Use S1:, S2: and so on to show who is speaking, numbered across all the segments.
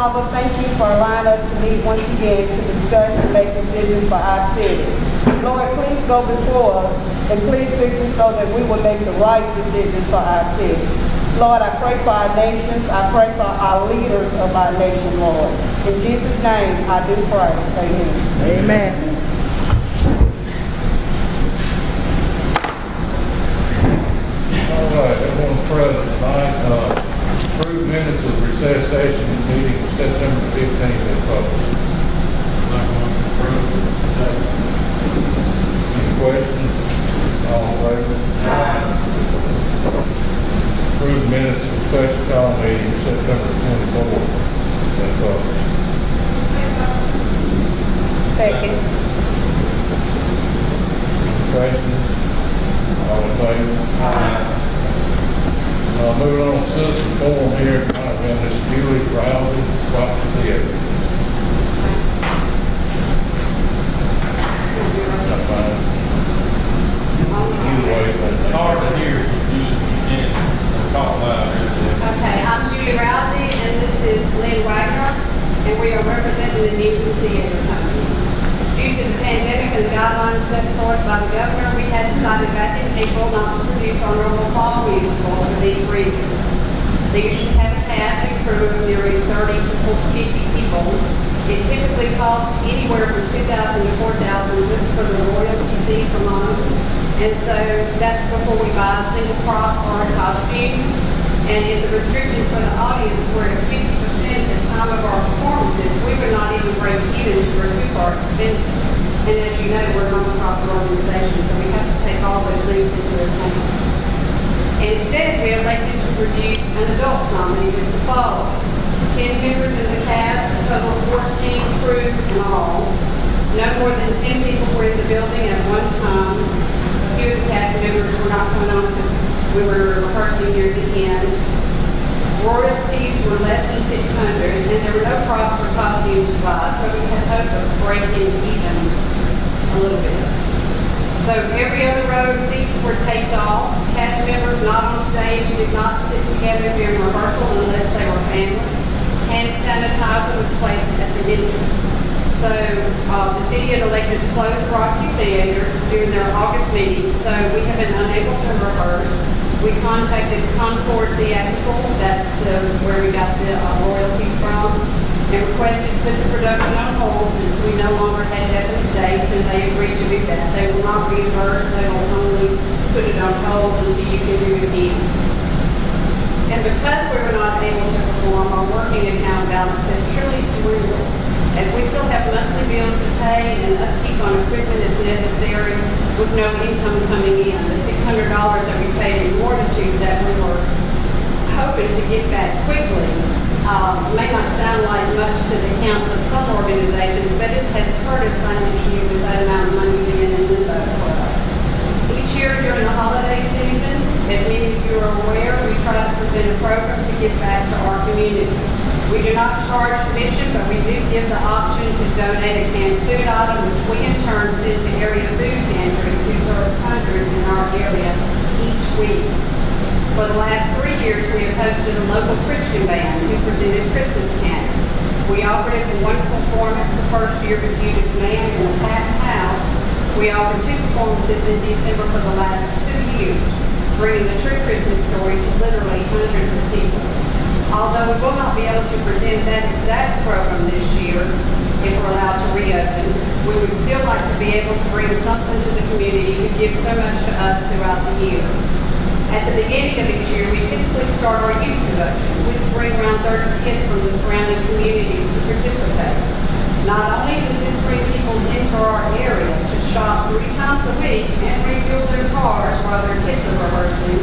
S1: Father, thank you for allowing us to meet once again to discuss and make decisions for our city. Lord, please go before us and please fix it so that we will make the right decisions for our city. Lord, I pray for our nations. I pray for our leaders of our nation, Lord. In Jesus' name, I do pray. Amen.
S2: Amen.
S3: All right, everyone's present tonight. Approved minutes of recess session meeting of September 15th as published. Any questions? All in favor? Approved minutes of special call meeting of September 24th as published.
S1: Second.
S3: Questions? All in favor? Moving on to citizen forum here tonight, we have Ms. Julie Rousey, Rocky Theater. Anyway,
S4: It's hard to hear if you can't talk louder.
S5: Okay, I'm Julie Rousey, and this is Lynn Wagner, and we are representing the Newton Theater Company. Due to the pandemic and the guidelines set forth by the governor, we had decided back in April not to produce our normal fall musical for these reasons. They usually have a cast and crew of nearly 30 to 50 people. It typically costs anywhere from $2,000 to $4,000 just for the royalty fees alone. And so that's before we buy a single prop or a costume. And if the restrictions for the audience were at 50% at the time of our performances, we would not even break even to recoup our expenses. And as you know, we're a non-profit organization, so we have to take all those things into account. Instead, we elected to produce an adult comedy with the following: 10 members in the cast, a total of 14 crew in all. No more than 10 people were in the building at one time. A few of the cast members were not coming on to, we were rehearsing near the end. Royalties were less than $600, and there were no props or costumes to buy, so we had hope of breaking even a little bit. So every other row of seats were taped off. Cast members not on stage did not sit together during rehearsal unless they were family. Hand sanitizer was placed at the entrance. So the city had elected to close the Roxy Theater during their August meeting, so we have been unable to rehearse. We contacted Concord Theatricals, that's where we got the royalties from, and requested to put the production on hold since we no longer had definite dates, and they agreed to do that. They will not reimburse, they will only put it on hold until you can do it again. And because we were not able to perform, our working account balance has truly dwindled, as we still have monthly bills to pay and upkeep on equipment is necessary with no income coming in. The $600 that we paid in mortgages that we were hoping to get back quickly may not sound like much to the accounts of some organizations, but it has hurt us financially with that amount of money being in limbo for us. Each year during the holiday season, as many of you are aware, we try to present a program to give back to our community. We do not charge commission, but we do give the option to donate a canned food item, which we in turn send to area food pantries who serve hundreds in our area each week. For the last 3 years, we have hosted a local Christian band who presented Christmas candy. We offered it in one performance the first year with Newton Board in the packed house. We offered 2 performances in December for the last 2 years, bringing the true Christmas story to literally hundreds of people. Although we will not be able to present that exact program this year, if we're allowed to reopen, we would still like to be able to bring something to the community who gives so much to us throughout the year. At the beginning of each year, we typically start our youth productions, which bring around 30 kids from the surrounding communities to participate. Not only does this bring people into our area to shop 3 times a week and refuel their cars while their kids are rehearsing,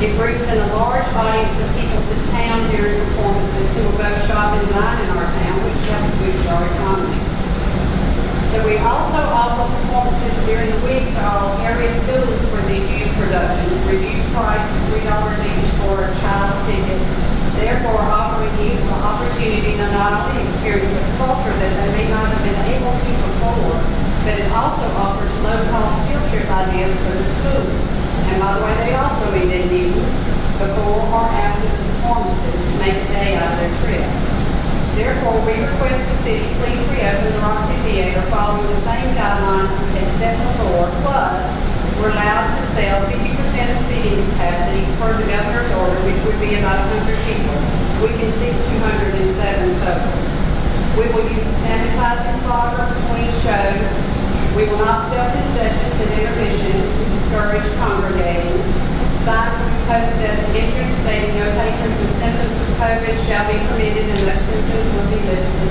S5: it brings in a large audience of people to town during performances who will go shop and dine in our town, which helps boost our economy. So we also offer performances during the week to all area schools for these youth productions, reduced price of $3 each for a child's ticket, therefore offering youth the opportunity to not only experience a culture that they may not have been able to before, but it also offers low-cost field trip ideas for the school. And by the way, they also meet in Newton before or after the performances to make a day out of their trip. Therefore, we request the city please reopen the Roxy Theater following the same guidelines we had set before, plus we're allowed to sell 50% of seating capacity per the governor's order, which would be about 100 people. We can seat 207 total. We will use a sanitizing fogger between shows. We will not sell concessions at intermission to discourage congregating. Signs will be posted at the entrance stating no patrons with symptoms of COVID shall be permitted unless symptoms will be listed.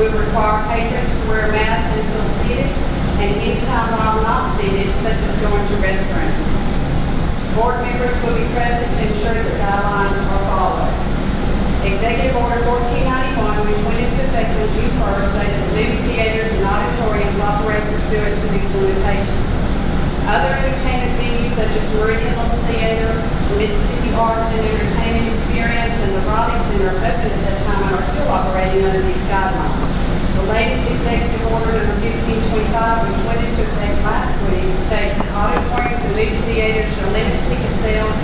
S5: We will require patrons to wear masks until seated and anytime while not seated, such as going to restrooms. Board members will be present to ensure that guidelines are followed. Executive Order 1491, which went into effect on June 1st, stated that movie theaters and auditoriums operate pursuant to these limitations. Other entertainment venues such as Meridian Local Theater, the Mississippi Arts and Entertainment Experience, and the Raleigh Center opened at that time and are still operating under these guidelines. The latest Executive Order number 1525, which went into effect last week, states that auditoriums and movie theaters shall limit ticket sales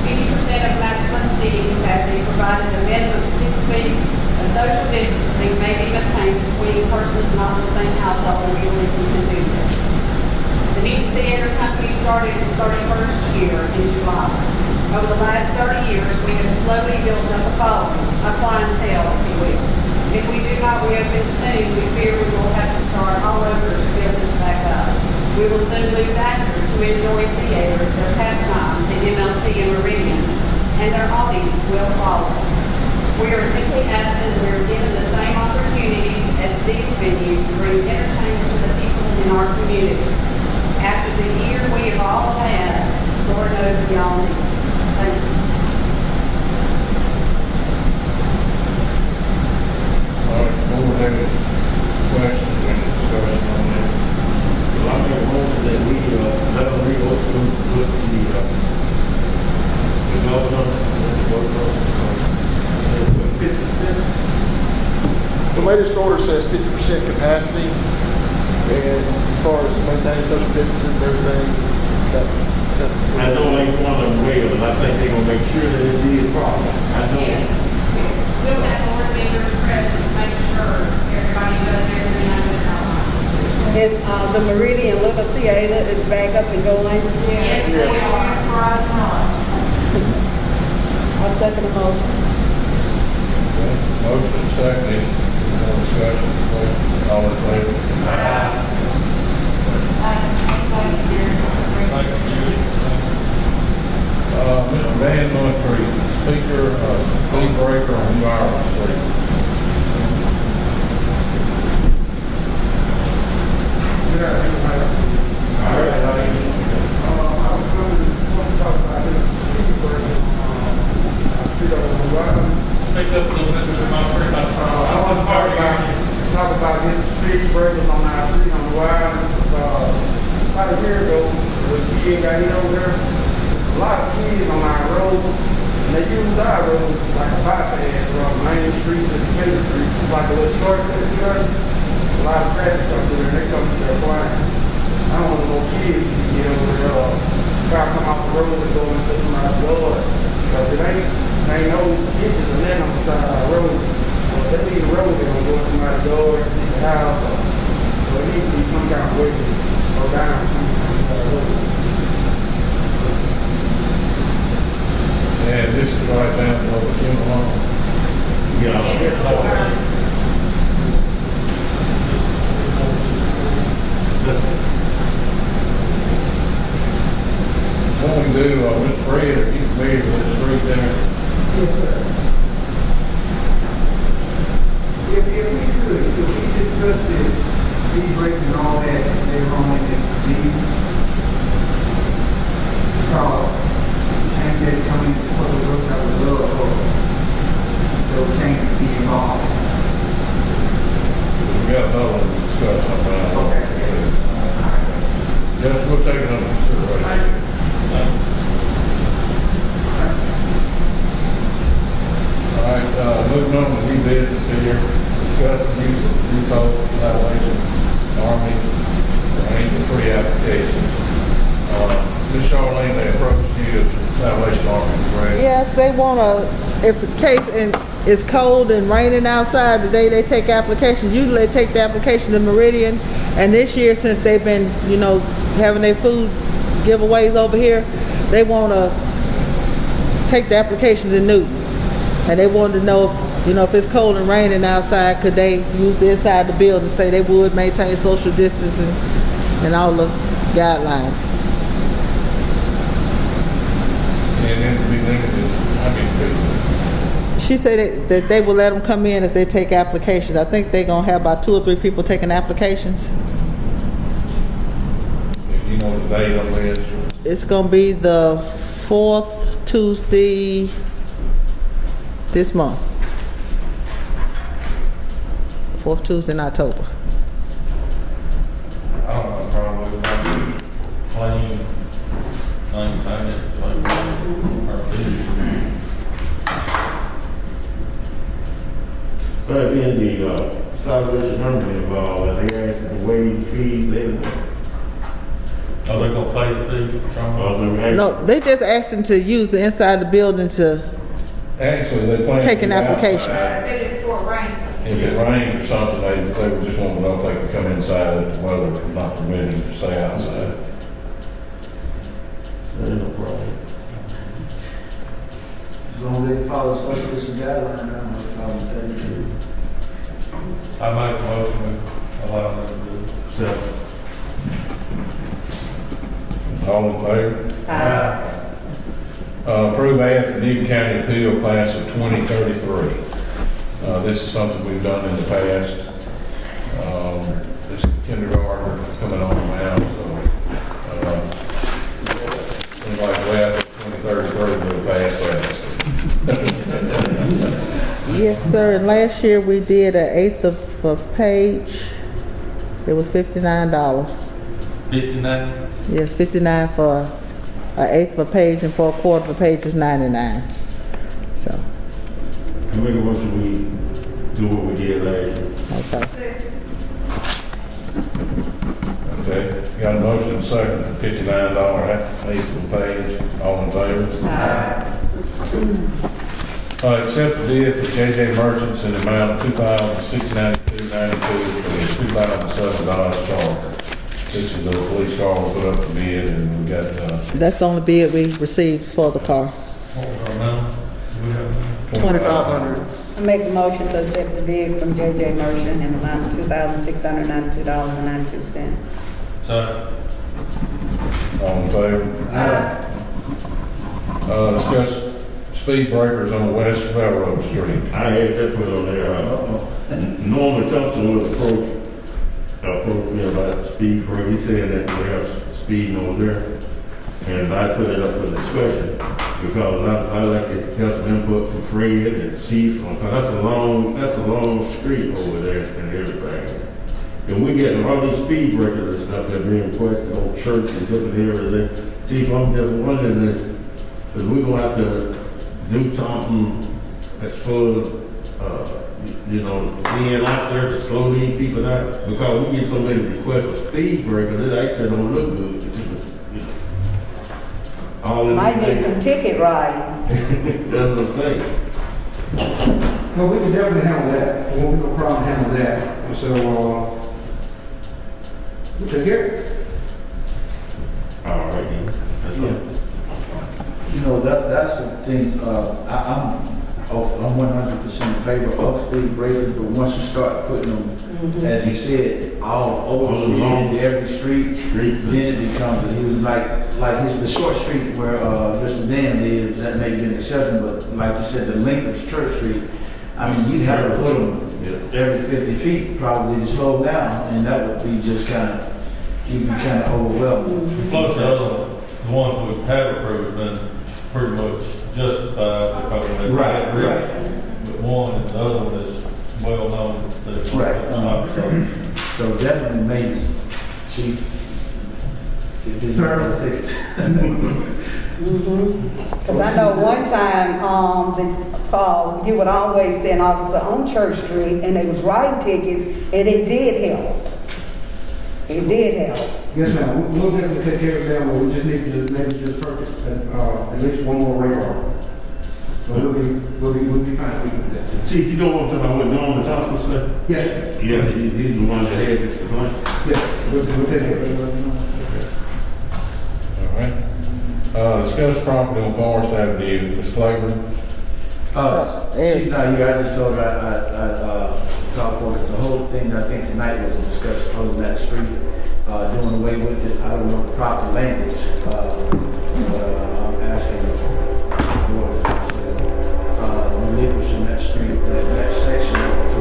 S5: 50% of maximum seating capacity, provided a minimum of 6 feet of social distancing may be maintained between persons not in the same household, and we believe we can do this. The Newton Theater Company started its 31st year in July. Over the last 30 years, we have slowly built up a following, a clientele, if you will. If we do not reopen soon, we fear we will have to start all over to build this back up. We will soon lose actors who enjoy theaters, their pastimes in MLT and Meridian, and their audience will follow. We are simply asking that we are given the same opportunities as these venues to bring entertainment to the people in our community. After the year we have all had, Lord knows we all need it. Thank you.
S3: All right, board, any questions, any discussion on this?
S2: Well, I make a motion that we, let them reopen with the governor, with 50%.
S6: The latest order says 50% capacity, and as far as maintaining social distances and everything,
S2: I know like one of them will, and I think they're gonna make sure that it is proper. I know.
S5: Yes. We'll have board members present to make sure everybody does everything under the guidelines.
S1: Is, the Meridian Little Theater is back up and going?
S5: Yes, they are.
S1: I'll second the motion.
S3: Okay, motion seconded, no discussion, question, all in favor?
S4: Thank you, Judy.
S3: Mr. Van Munfree, speaker, speed breaker on wireless, please.
S7: Good afternoon,
S3: All right, how you doing?
S7: I was going to talk about this speed breaker on street over the water.
S4: Pick up a little bit, Mr. Mumford.
S7: I want to talk about this speed breakers on our street on the wire. About a year ago, the kid got hit over there. There's a lot of kids on our road, and they use our road like a bypass from Main Street to Decatur Street. It's like a little shortcut, you know. There's a lot of traffic up there, and they come to their flying. I don't want no kids to get over there, car come off the road and go into somebody's yard. Because it ain't no ditches or nothing on the side of the road. So if they need a road, they're going to go in somebody's yard, leave the house. So it needs to be some kind of way to slow down.
S3: And this is right down below the funeral home.
S2: Yeah,
S5: Yes,
S2: that's all
S5: Lord.
S2: right.
S3: What we do, Mr. Fred, are you familiar with the street there?
S7: Yes, sir. If we discuss the speed breaks and all that later on in the meeting, because changes coming into public works, I would love for those changes to be involved.
S3: We got another one to discuss sometime.
S7: Okay.
S3: Yes, we'll take it under consideration. All right, moving on to new business here, discuss the use of new code evaluation, Army, for any free application. Ms. Charlene, they approached you to Salvation Army, correct?
S1: Yes, they wanna, if in case it's cold and raining outside, the day they take applications, usually they take the application to Meridian. And this year, since they've been, having their food giveaways over here, they wanna take the applications in Newton. And they wanted to know if it's cold and raining outside, could they use the inside the building, say they would maintain social distancing and all the guidelines.
S3: And then to be limited, how many people?
S1: She said that they will let them come in as they take applications. I think they're gonna have about 2 or 3 people taking applications.
S3: And you know the date on this?
S1: It's gonna be the 4th Tuesday this month. 4th Tuesday in October.
S4: I don't have a problem with it. Plain,
S2: But in the Salvation Army involved, they asked to waive fees, they
S4: Are they gonna pay the fee?
S1: No, they just asked them to use the inside the building to
S3: Actually, they plan.
S1: taking applications.
S5: If it's for rain.
S3: If it rained or something, they would just want to know if they could come inside if the weather was not permitting them to stay outside.
S2: Ain't no problem.
S6: As long as they can follow social distancing guidelines, I don't have a problem with that.
S4: I make a motion to allow them to do it.
S2: So,
S3: All in favor?
S1: Aye.
S3: Approve add to Newton County Appeal Class of 2033. This is something we've done in the past. This kindergarten coming on now, so seems like last 2033 will pass fast.
S1: Yes, sir. And last year we did an 1/8 of a page. It was $59.
S4: 59?
S1: Yes, 59 for an 1/8 of a page, and for a 1/4 of a page is 99. So,
S2: I make a motion we do what we did last year.
S1: okay.
S3: Okay, got a motion and second for $59 eighth of a page. All in favor? Accept the bid for J.J. Merchants in the amount of $2,692.92 for the 2007 Dodge Charger. This is the police car we put up for bid, and we got,
S1: That's the only bid we received for the car.
S4: What was our amount? Do we have a number?
S1: $2,500.
S8: I make a motion to accept the bid from J.J. Merchant in the amount of $2,692.92.
S4: Second.
S3: all in favor? Discuss speed breakers on West Railroad Street.
S2: I had that put on there. Norman Thompson would approach me about speed break. He said that we have speed over there. And I put it up for discussion because I like to have some input from Fred and Chief, because that's a long street over there and everything. And we get all these speed breakers and stuff that are being requested on church and different areas. And Chief, I'm just wondering if we're gonna have to do something as far as, being out there to slow these people down, because we get so many requests for speed breakers, it actually don't look good.
S8: Might need some ticket writing.
S2: That's the thing.
S9: Well, we can definitely handle that. We won't have no problem handling that. And so, we'll take care.
S2: All right, then. That's all.
S10: That's the thing, I'm 100% in favor of speed breakers, but once you start putting them, as he said, all over the city, in every street, then it becomes, he was like the short street where Mr. Dan lives, that may be an exception, but like you said, the length of Church Street, I mean, you'd have to put them every 50 feet probably to slow down, and that would be just keep you kind of overwhelmed.
S4: Plus the ones we have approved have been pretty much justified because they
S10: Right.
S4: But one and the other one is well known that
S10: Right. So definitely maybe, Chief, if there's tickets.
S8: Because I know one time, you would always see an officer on Church Street and they was writing tickets, and it did help. It did help.
S9: Yes, ma'am, we'll definitely take care of them, but we just need to maybe just purchase, at least one more radar. So we'll be fine, we can do that.
S2: Chief, you know what I'm talking about, what Norman Thompson said?
S9: Yes,
S2: Yeah, he's the one that had this complaint.
S9: yes, so we'll take care of it.
S3: All right. Discuss property on Forest Avenue, Ms. Claiborne.
S10: She's not here, I just told her I talked for the whole thing, I think tonight was to discuss closing that street, doing away with it, I don't know the proper language, I'm asking the board to relinquishing that street, that section over to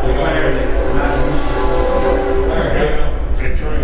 S10: declaring it not useful.
S2: That train.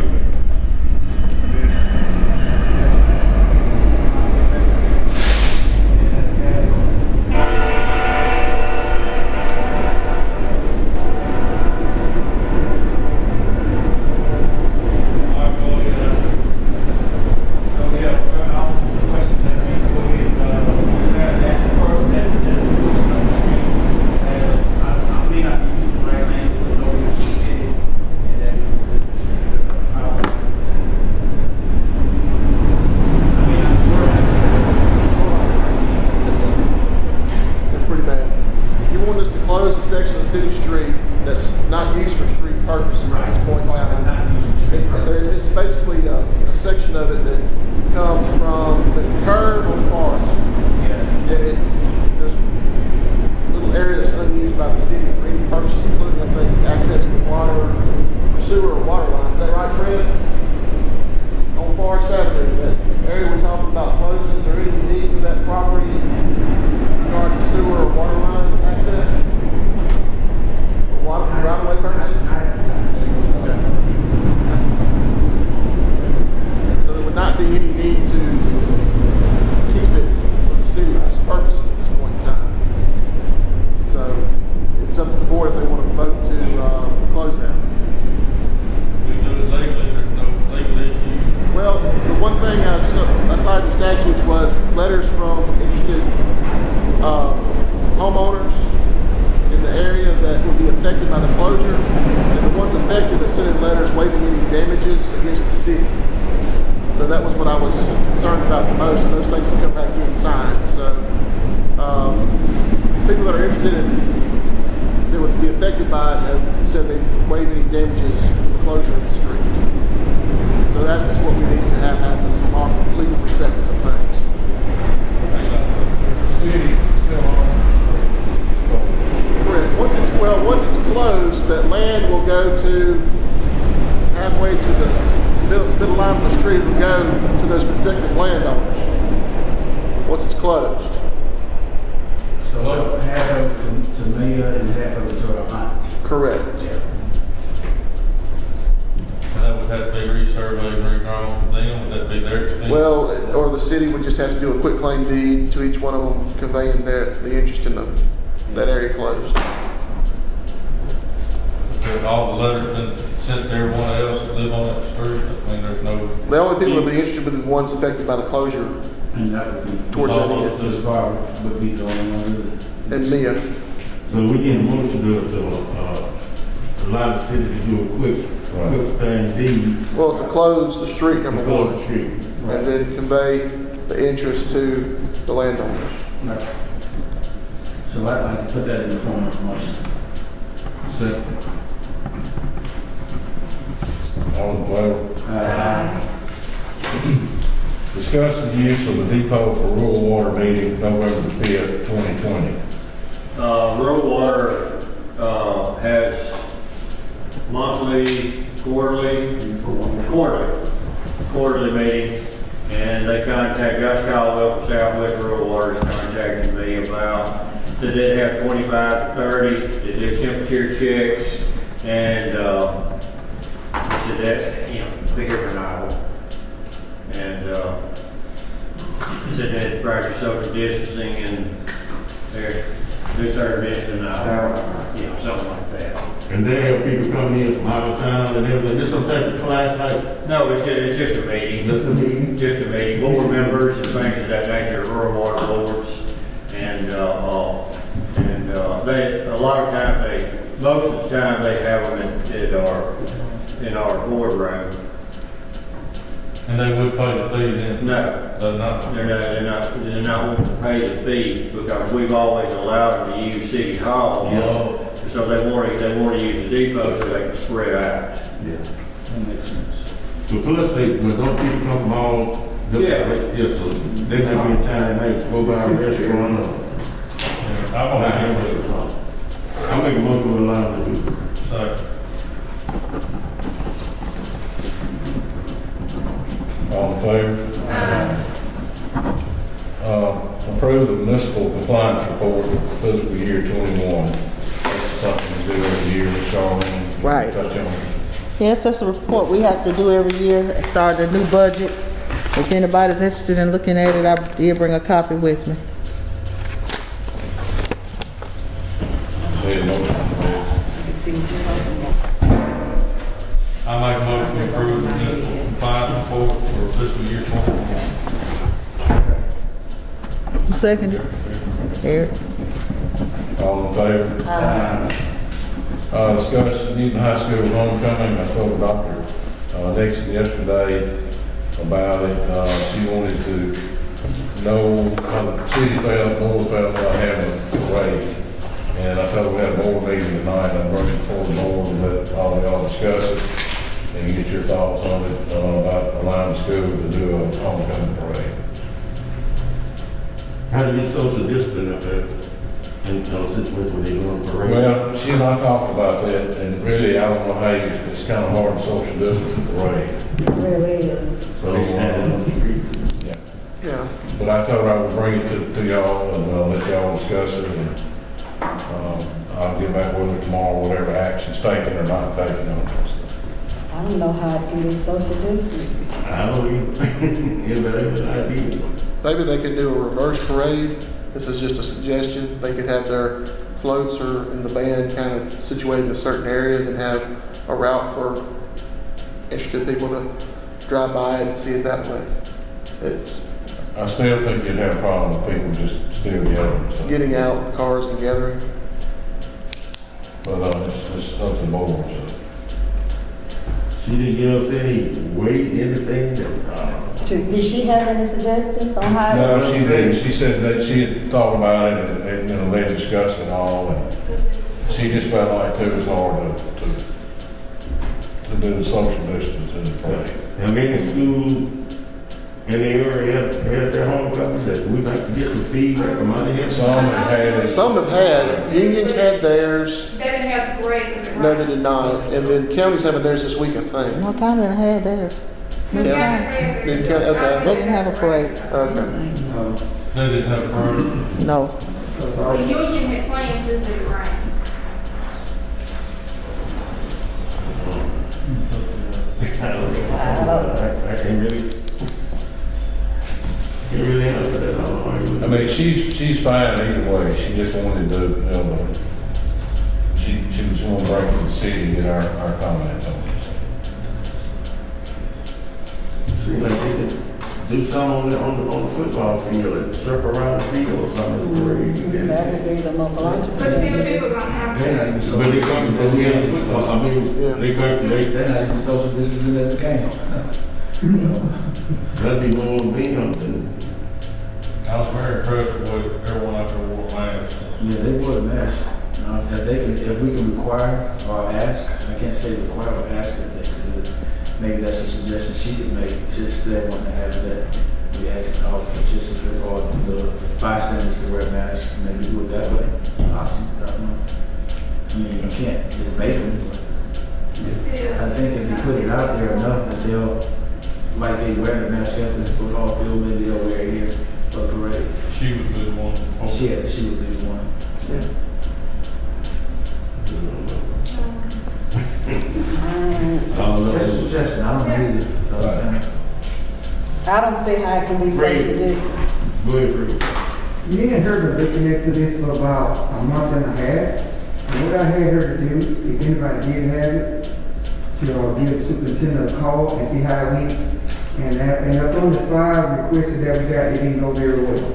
S6: Affected by the closure,
S10: and that would be
S6: towards that end.
S10: As far would be the only one.
S6: And Mia.
S2: So we need a motion to allow the city to do a quick thing deed.
S6: Well, to close the street, number one,
S2: the street.
S6: and then convey the interest to the landowners.
S10: Right. So I'd like to put that in the form of a motion.
S2: Second.
S3: All in favor? Discuss the use of the depot for rural water meeting November the 5th, 2020.
S11: Rural water has monthly, quarterly meetings, and they contact Josh Caldwell from Southwest Rural Water is contacting me about, so they have 25 to 30, they do temperature checks, and so that's, bigger than Iowa. And said they had to practice social distancing and they're do 30 minutes an hour, something like that.
S2: And they have people come in from out of town and everything. This some type of class like?
S11: No, it's just a meeting.
S2: Just a meeting?
S11: Just a meeting. Board members and things of that nature, rural water boards, and they a lot of times most of the time they have them at our in our boardroom.
S4: And they would pay the fee then?
S11: No,
S4: They're not?
S11: they're not wanting to pay the fee because we've always allowed them to use City Hall.
S4: Yeah.
S11: So they want to use the depot so they can spread out.
S2: Yeah.
S10: That makes sense.
S2: So plus but don't people come from all different, yeah, so they might be a time they go by a restaurant or.
S4: I'm gonna give it
S2: I make a motion to allow them to do it.
S4: so,
S3: All in favor? Approve the municipal compliance report for fiscal year 21. That's something to do every year, Charlene.
S8: Right.
S3: Touch on.
S8: Yes, that's a report we have to do every year, start a new budget. If anybody's interested in looking at it, I did bring a copy with me.
S3: Need a motion,
S4: I make a motion to approve the municipal compliance report for fiscal year 21.
S8: Second, Eric.
S3: please. All in favor? Discuss Newton High School homecoming. I spoke to Dr. Nixon yesterday about it. She wanted to know how the city felt, North felt about having a parade. And I told her we had a board meeting tonight. I'm bringing it before the board and let all of y'all discuss it and get your thoughts on it, about allowing the school to do a homecoming parade.
S2: How do you social distance up there in those situations when they doing parade?
S3: Well, she and I talked about that, and really, I don't know how it's kind of hard to social distance a parade.
S8: It really is.
S2: So they standing on the street.
S3: Yeah.
S6: Yeah.
S3: But I told her I would bring it to y'all and let y'all discuss it, and I'll get back with her tomorrow, whatever action's taken or not taken on it.
S8: I don't know how it can be social distance.
S2: I don't even, anybody have an idea?
S6: Maybe they could do a reverse parade. This is just a suggestion. They could have their floats or in the band kind of situated in a certain area, then have a route for interested people to drive by and see it that way. It's
S3: I still think you'd have a problem with people just still yelling. So.
S6: getting out in the cars and gathering.
S3: But it's up to the board. So.
S2: She didn't give us any weight, anything that,
S8: Did she have any suggestions on how?
S3: No, she didn't. She said that she had thought about it and they discussed it all, and she just felt like too it was hard to do the social distance in the parade.
S2: how many schools in the area had their homecoming that we like to get some feedback from out of here?
S3: Some have had it.
S6: Some have had, unions had theirs,
S5: They didn't have the parade.
S6: no they did not. And then counties having theirs this week, I think.
S8: What kind of had theirs?
S6: Newton County,
S8: They
S6: okay.
S8: didn't have a parade.
S6: Okay.
S4: They didn't have a parade.
S8: No.
S5: The union had plans to do the parade.
S2: I don't know. I can't really answer that. I don't know.
S3: I mean, she's fine either way. She just wanted to, she just wanted to bring it to the city and get our comments on it.
S2: Seems like they could do something on the football field and circle around the field or something.
S8: That would be the most logical.
S5: But still, people are gonna have
S10: They're not
S5: to.
S10: even
S2: But
S10: social
S2: they come, they have football, I mean,
S6: Yeah.
S2: they come,
S10: They're not even social distancing at the game.
S2: that'd be more than them.
S4: I was very impressed with everyone out there wore masks.
S10: Yeah, they wore a mask. If we can require or ask, I can't say require or ask if they could do it. Maybe that's a suggestion she could make, just said want to have that. We asked all participants or the bystanders to wear masks, maybe do it that way. Awesome, I don't know. I mean, you can't just make them, but I think if you put it out there enough that they'll, like they wear the mask at the football field, maybe they'll wear it here for the parade.
S4: She was the one.
S10: She would be the one. Yeah. Just a suggestion, I don't read it, so it's fine.
S8: I don't see how it can be social distance.
S2: Go ahead, Fred.
S9: Me and her been looking into this for about a month and a half. And what I had her to do, if anybody did have it, to give the superintendent a call and see how it went. And up on the 5 requested that we got, it didn't go very well.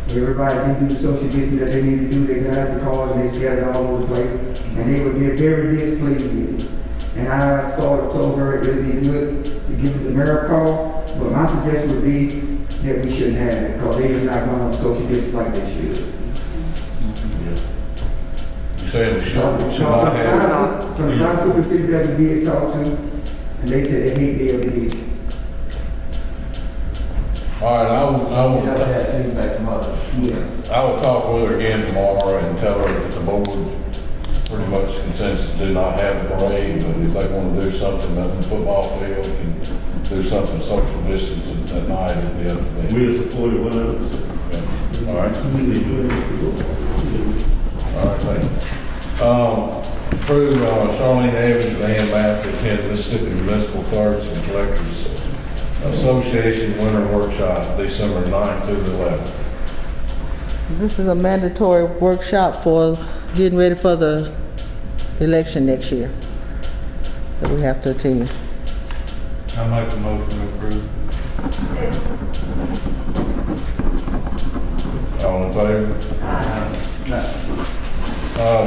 S9: Everybody didn't do the social distancing that they needed to do. They got the calls and they scattered all over the place. And they would get very displeased with it. And I sort of told her it'd be good to give the mayor a call, but my suggestion would be that we shouldn't have it, because they are not going to social distance like they should.
S3: You said we should not have it.
S9: From the town superintendent that we did talk to, and they said they hate the LD.
S3: All right, I
S9: Yes.
S3: will talk with her again tomorrow and tell her that the board pretty much consensus do not have a parade, but if they want to do something up in the football field and do something social distance at night, it'd be up to them.
S2: We'll support it, whatever.
S3: All right. All right, thank you. Approve Charlene Evans, land map to attend Mississippi Municipal Clerks and Collectors Association Winter Workshop, December 9th through the 11th.
S8: This is a mandatory workshop for getting ready for the election next year that we have to attend.
S4: I make a motion to approve.
S3: All in favor?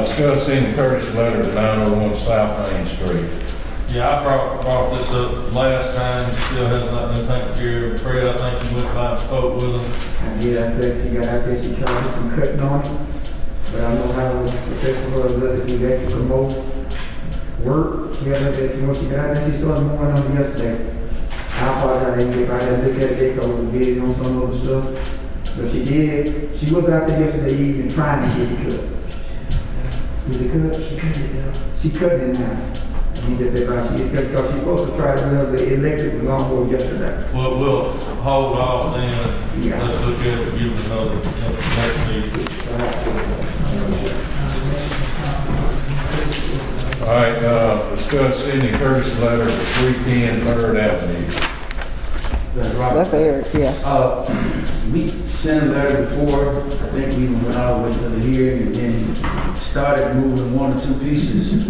S3: Discuss sending courtesy letter to 901 South Main Street.
S4: Yeah, I brought this up last time, still hasn't not been taken care of. Fred, I think you went by and spoke with them.
S9: I did, I think she got out there, she tried some cutting on it, but I know how professional it was to do that to promote work. She got out there, she got out there, she started moving on it yesterday. I apologize, I didn't get right there, look at it, because we did on some other stuff. But she did, she was out there yesterday evening trying to get it cut. Is it cut? She cut it now. She cut it now. He just said, right, she is cut because she's supposed to try to run the electric long yesterday.
S4: Well, we'll hold off then.
S9: Yeah.
S4: Let's look at it, give it another next meeting.
S3: All right, discuss sending courtesy letter to 310 3rd Avenue.
S10: That's right.
S8: That's Eric, yeah.
S10: We sent a letter before, I think we even went all the way to the hearing and then started moving one or two pieces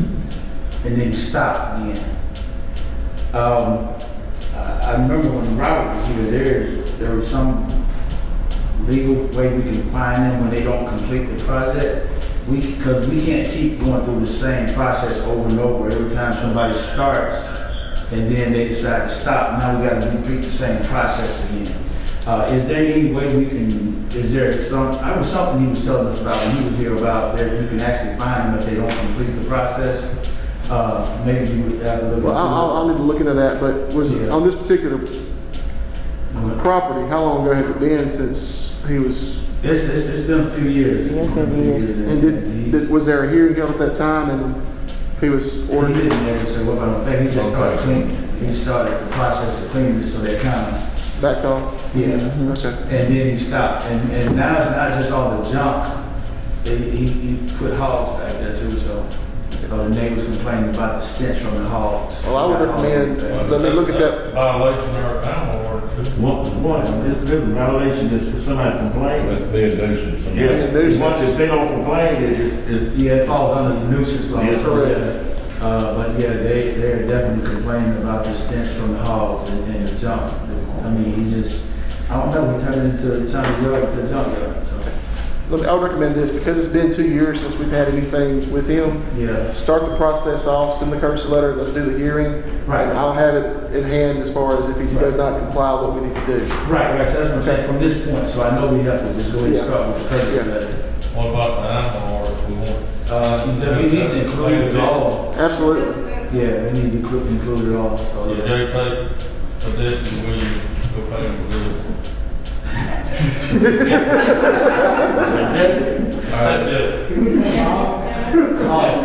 S10: and then stopped again. I remember when Robert was here, there was some legal way we can find them when they don't complete the project. Because we can't keep going through the same process over and over every time somebody starts and then they decide to stop. Now we got to repeat the same process again. Is there any way we can, is there some, I was something he was telling us about when he was here about that you can actually find them if they don't complete the process? Maybe you would have a little.
S6: Well, I'll need to look into that, but was on this particular property, how long ago has it been since he was?
S10: It's been a few years.
S8: Yeah, it's been years.
S6: And was there a hearing held at that time and he was ordered?
S10: He didn't ever say what about that. He just started cleaning. He started the process of cleaning it, so they kind of
S6: backed off?
S10: Yeah.
S6: Okay.
S10: And then he stopped. And now it's not just all the junk. He put hogs back there too, so the neighbors complaining about the stench from the hogs.
S6: Well, I would recommend, let me look at that.
S4: Violation of our animal ordinance.
S2: One, this is a violation if somebody complains.
S3: That'd be a nuisance.
S2: Yeah, once if they don't complain, it's.
S10: Yeah, it falls under the nuisance law.
S2: Yes,
S10: So,
S2: correct.
S10: but yeah, they're definitely complaining about the stench from the hogs and the junk. I mean, he just, I don't know, he turned it into a yard to a junkyard, so.
S6: I would recommend this, because it's been 2 years since we've had anything with him.
S10: Yeah.
S6: Start the process off, send the courtesy letter, let's do the hearing.
S10: Right.
S6: And I'll have it in hand as far as if he does not comply, what we need to do.
S10: Right, so that's what I'm saying, from this point, so I know we have to just go ahead and
S6: Yeah.
S10: start with the courtesy
S6: Yeah.
S10: letter.
S4: What about the animal ordinance we want?
S10: Then we need to include it all.
S6: Absolutely.
S10: Yeah, we need to include it all, so.
S4: So
S10: yeah.
S4: Jay take a debt and we go pay him the bill. That's it.
S10: Like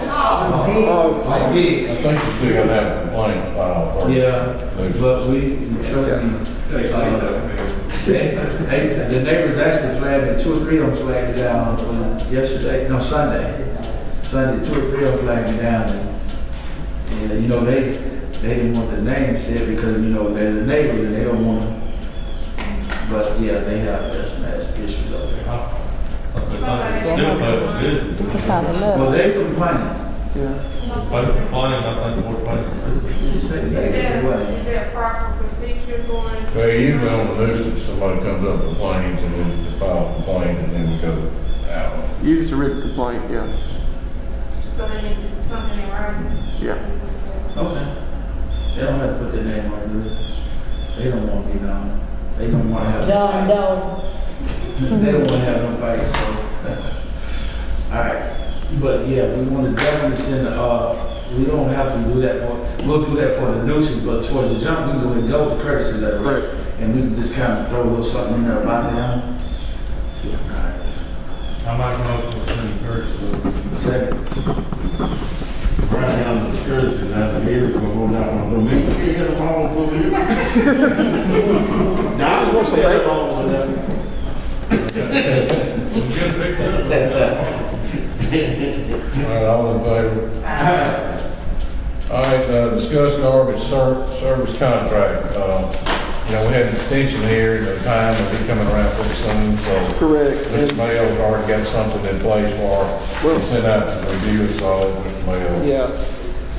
S10: pigs.
S3: I think you still gotta have a complaint filed first.
S10: Yeah, but we, trust me, the neighbors actually flagged it, 2 or 3 of them flagged it down Sunday. Sunday, 2 or 3 of them flagged it down. And you know, they didn't want the name said because, you know, they're the neighbors and they don't want to. But yeah, they have mass issues up there.
S8: Different kind of
S10: Well,
S8: letter.
S10: they complain.
S4: I think we're paying.
S10: You say the neighbors complain.
S5: Is there a proper procedure going?
S3: Well, usually on the nuisance, somebody comes up and complains and then they file a complaint and then we go out.
S6: Use a written complaint, yeah.
S5: So they need to do something in writing?
S6: Yeah.
S10: Okay. They don't have to put their name on it. They don't want to be known. They don't want to have
S12: John
S10: no
S12: Doe.
S10: fights. They don't want to have no fights, so. All right. But yeah, we want to definitely send we don't have to do that we'll do that for the nuisance, but as far as the jump, we can go and go with the courtesy letter, right? And we can just kind of throw a little something in there about them. All right.
S4: I make a motion to send the courtesy letter.
S10: Second.
S2: Right down the skirts and that's the area we're going down on the main. You can't get them all over here.
S6: Now, I just want some bacon.
S4: Good picture.
S3: All right, all in favor? All right, discuss garbage service contract. You know, we had an extension here, the time will be coming around pretty soon, so.
S6: Correct.
S3: Mr. Mayo's already got something in place for, sent out to review it, so Mr. Mayo.
S6: Yeah,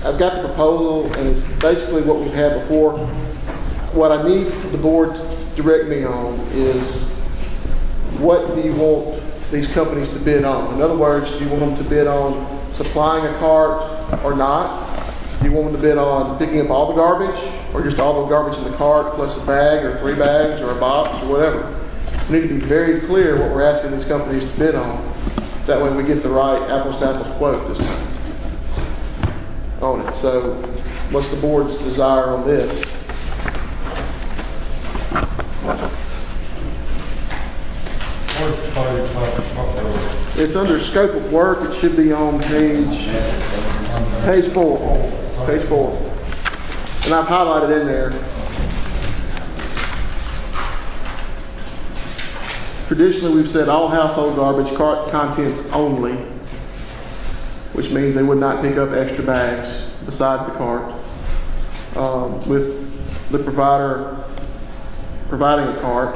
S6: I've got the proposal, and it's basically what we've had before. What I need the board to direct me on is, what do you want these companies to bid on? In other words, do you want them to bid on supplying a cart or not? Do you want them to bid on picking up all the garbage, or just all the garbage in the cart plus a bag or 3 bags or a box or whatever? We need to be very clear what we're asking these companies to bid on. That way we get the right apples to apples quote this time on it. So what's the board's desire on this? It's under scope of work. It should be on page 4. Page 4. And I've highlighted in there. Traditionally, we've said all household garbage, cart contents only, which means they would not pick up extra bags beside the cart. With the provider providing a cart.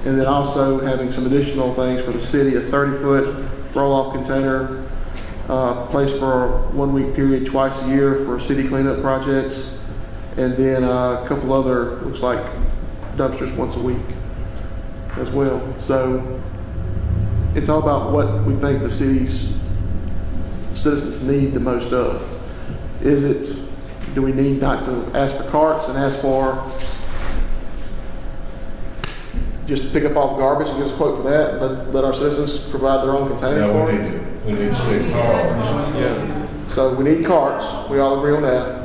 S6: And then also having some additional things for the city, a 30-foot roll-off container placed for a 1-week period twice a year for city cleanup projects, and then a couple other, looks like dumpsters once a week as well. So it's all about what we think the city's citizens need the most of. Is it, do we need not to ask for carts and ask for just pick up all the garbage and give us a quote for that, and let our citizens provide their own containers for it?
S3: We need to stick carts.
S6: Yeah. So we need carts. We all agree on that.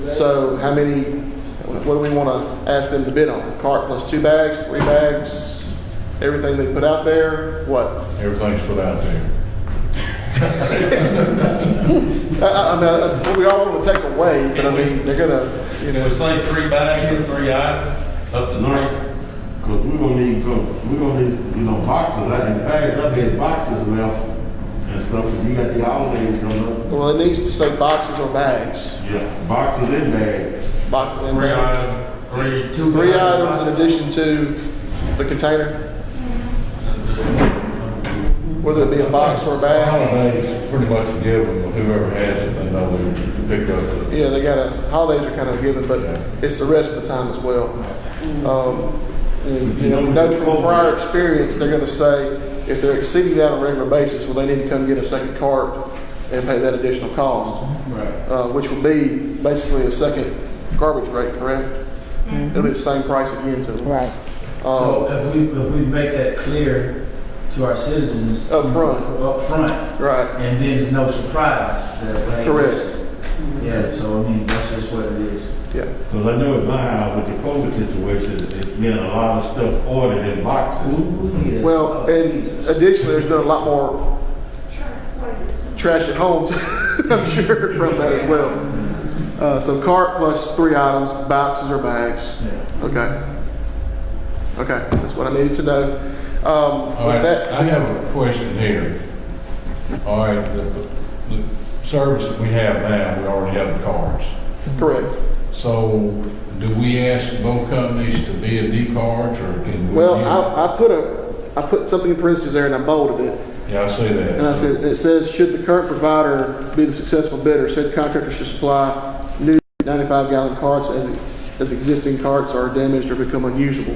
S6: So how many, what do we want to ask them to bid on? Cart plus 2 bags, 3 bags, everything they put out there? What?
S3: Everything's put out there.
S6: I mean, that's what we all want to take away, but I mean, they're gonna, you know.
S4: We say 3 bags or 3 items, up to 3.
S2: Because we're gonna need, you know, boxes. In the past, I've had boxes left and stuff, and you got the holidays coming up.
S6: Well, it needs to say boxes or bags.
S2: Yeah, boxes and bags.
S6: Boxes and
S4: 3
S6: bags.
S4: items,
S6: 3 items in addition to the container, whether it be a box or a bag.
S3: Holidays is pretty much a given. Whoever has it, they know they pick up the.
S6: Yeah, they got holidays are kind of given, but it's the rest of the time as well. And, you know, we know from prior experience, they're going to say if they're exceeding that on a regular basis, well, they need to come get a second cart and pay that additional cost,
S10: Right.
S6: which will be basically a second garbage rate, correct? It'll be the same price again to them.
S8: Right.
S10: So if we make that clear to our citizens
S6: Up front. Right.
S10: and then there's no surprise that they
S6: Correct.
S10: Yeah, so I mean that's just what it is.
S6: Yeah.
S2: Because I know at my house with the COVID situation, it's been a lot of stuff ordered in boxes.
S10: Yes.
S6: Well, and additionally, there's been a lot more trash at home, I'm sure, from that as well. So cart plus 3 items, boxes or bags.
S10: Yeah.
S6: Okay, that's what I needed to know.
S3: All
S6: With
S3: right,
S6: that,
S3: I have a question here. All right, the service that we have now, we already have the cards.
S6: correct.
S3: So do we ask both companies to bid new cards, or can we?
S6: Well, I put something in parentheses there and I bolded it.
S3: Yeah, I see that.
S6: And I said, it says, should the current provider be the successful bidder, said contractor should supply new 95-gallon carts as existing carts are damaged or become unusable.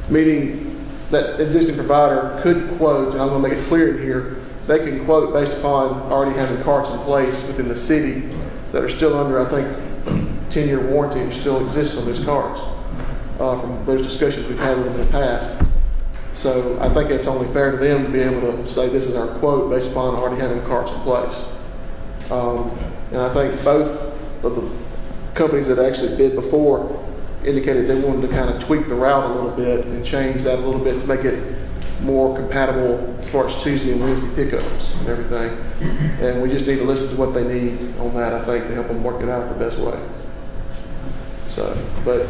S6: Meaning that existing provider could quote, and I'm going to make it clear in here, they can quote based upon already having carts in place within the city that are still under, I think, 10-year warranty still exists on those cars from those discussions we've had with them in the past. So I think it's only fair to them to be able to say this is our quote based upon already having carts in place. And I think both of the companies that actually bid before indicated they wanted to kind of tweak the route a little bit and change that a little bit to make it more compatible as far as Tuesday and Wednesday pickups and everything. And we just need to listen to what they need on that, I think, to help them work it out the best way. So, but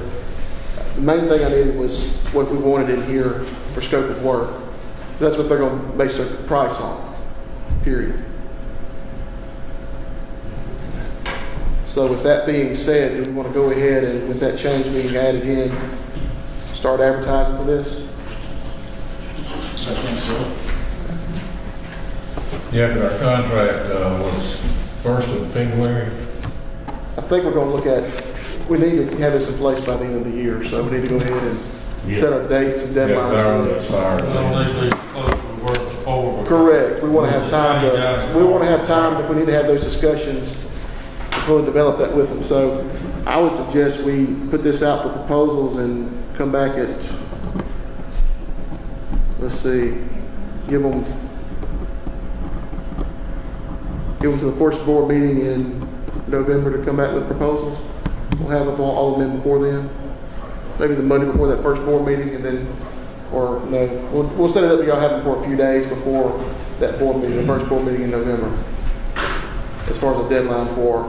S6: the main thing I needed was what we wanted in here for scope of work. That's what they're going to base their price on, period. So with that being said, do we want to go ahead and, with that change being added in, start advertising for this?
S10: I think so.
S3: Yeah, but our contract was 1st of February.
S6: I think we're going to look at, we need to have this in place by the end of the year, so we need to go ahead and set our dates and deadlines for this. Correct. We want to have time if we need to have those discussions to fully develop that with them. So I would suggest we put this out for proposals and come back at, let's see, give them to the first board meeting in November to come back with proposals. We'll have all of them before then. Maybe the Monday before that first board meeting, and then, or no, we'll set it up. Y'all have them for a few days before that board meeting, the first board meeting in November, as far as a deadline for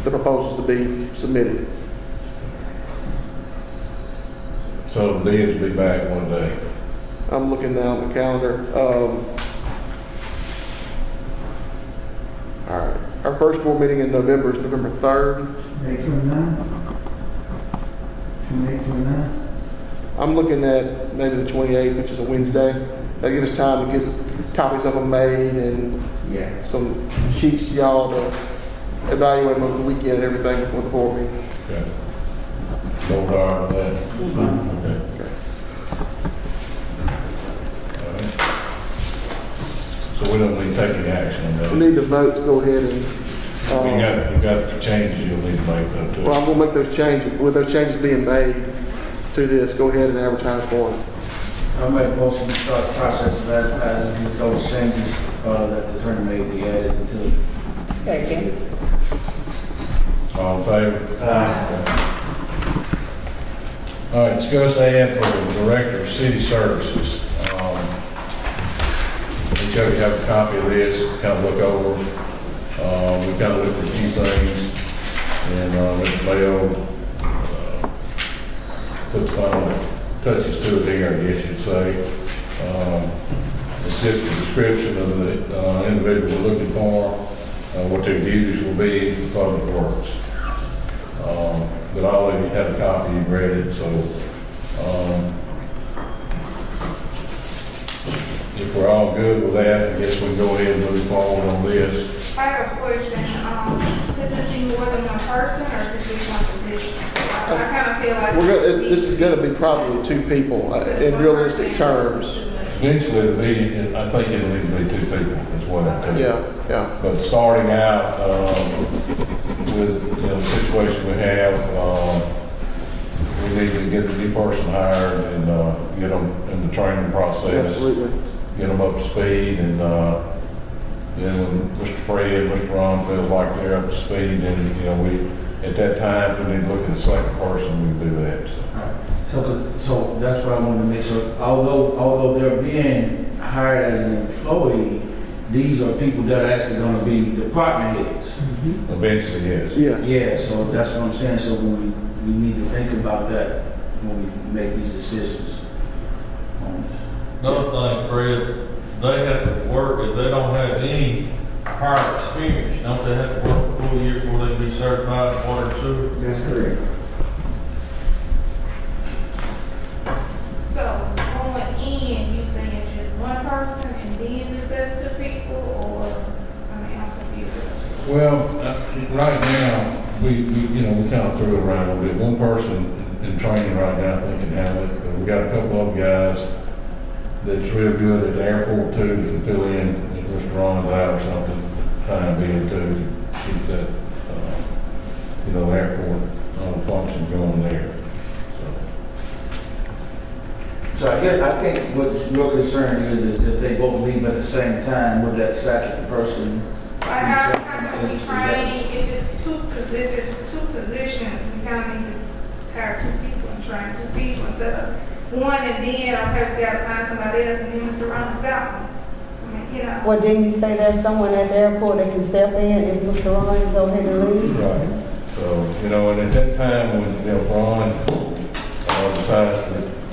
S6: the proposals to be submitted.
S3: So the bids will be back one day.
S6: I'm looking down the calendar. All right. Our first board meeting in November is November 3rd.
S9: May 29. 28, 29.
S6: I'm looking at maybe the 28th, which is a Wednesday. That'll give us time to get copies of them made and some sheets to y'all to evaluate them over the weekend and everything before the board meeting.
S3: Okay. No hard on that. Okay. So we don't need to take any action on that.
S6: We need to vote to go ahead and.
S3: You got the changes you'll need to make though too.
S6: Well, I'm gonna make those changes. With those changes being made to this, go ahead and advertise for them.
S10: I'll make a motion to start the process of advertising with those changes that the attorney may be added into it.
S1: Second.
S3: All in favor? All right, discuss ad for the Director of City Services. Each of you have a copy of this to kind of look over. We kind of looked at a few things, and Mr. Mayo put the final touches to it here, I guess you'd say. It's just a description of the individual we're looking for, what their duties will be in public works. But all of you have a copy, you've read it, so if we're all good with that, I guess we can go ahead and move forward on this.
S12: I have a question. Could this be more than one person, or is it just one position? I kind of feel like
S6: This is going to be probably two people in realistic terms.
S3: Eventually, it'll be, I think it'll need to be two people, is what I think.
S6: Yeah.
S3: But starting out with the situation we have, we need to get the new person hired and get them in the training process.
S6: Absolutely.
S3: Get them up to speed, and then when Mr. Fred, Mr. Ron feels like they're up to speed, then we at that time we need to look at the second person. We can do that.
S10: So that's what I wanted to make sure. Although they're being hired as an employee, these are people that are actually going to be department heads.
S3: Mm-hmm. Eventually, yes.
S10: Yeah. So that's what I'm saying. So when we need to think about that when we make these decisions.
S4: Another thing, Fred, they have to work, if they don't have any prior experience, don't they have to work a full year before they be certified in water and sewer?
S9: That's correct.
S12: so. Going in, you saying just one person and then discuss the people, or I'm confused.
S3: Well, right now we kind of threw it around a little bit. One person in training right now, I think, can handle it. But we got a couple of guys that's real good at the airport too, that can fill in if Mr. Ron's out or something, time being to keep that you know, airport, all the functions going there.
S10: So I think what your concern is if they both leave at the same time, would that second person?
S12: Like how can we train, if it's two positions, we kind of need to hire 2 people and train 2 people instead of one and then, okay, we gotta find somebody else and then Mr. Ron's got one. I mean, you know.
S1: Well, didn't you say there's someone at the airport that can step in if Mr. Ron go ahead and leave?
S3: Right. So, you know, and at that time when, you know, Ron decides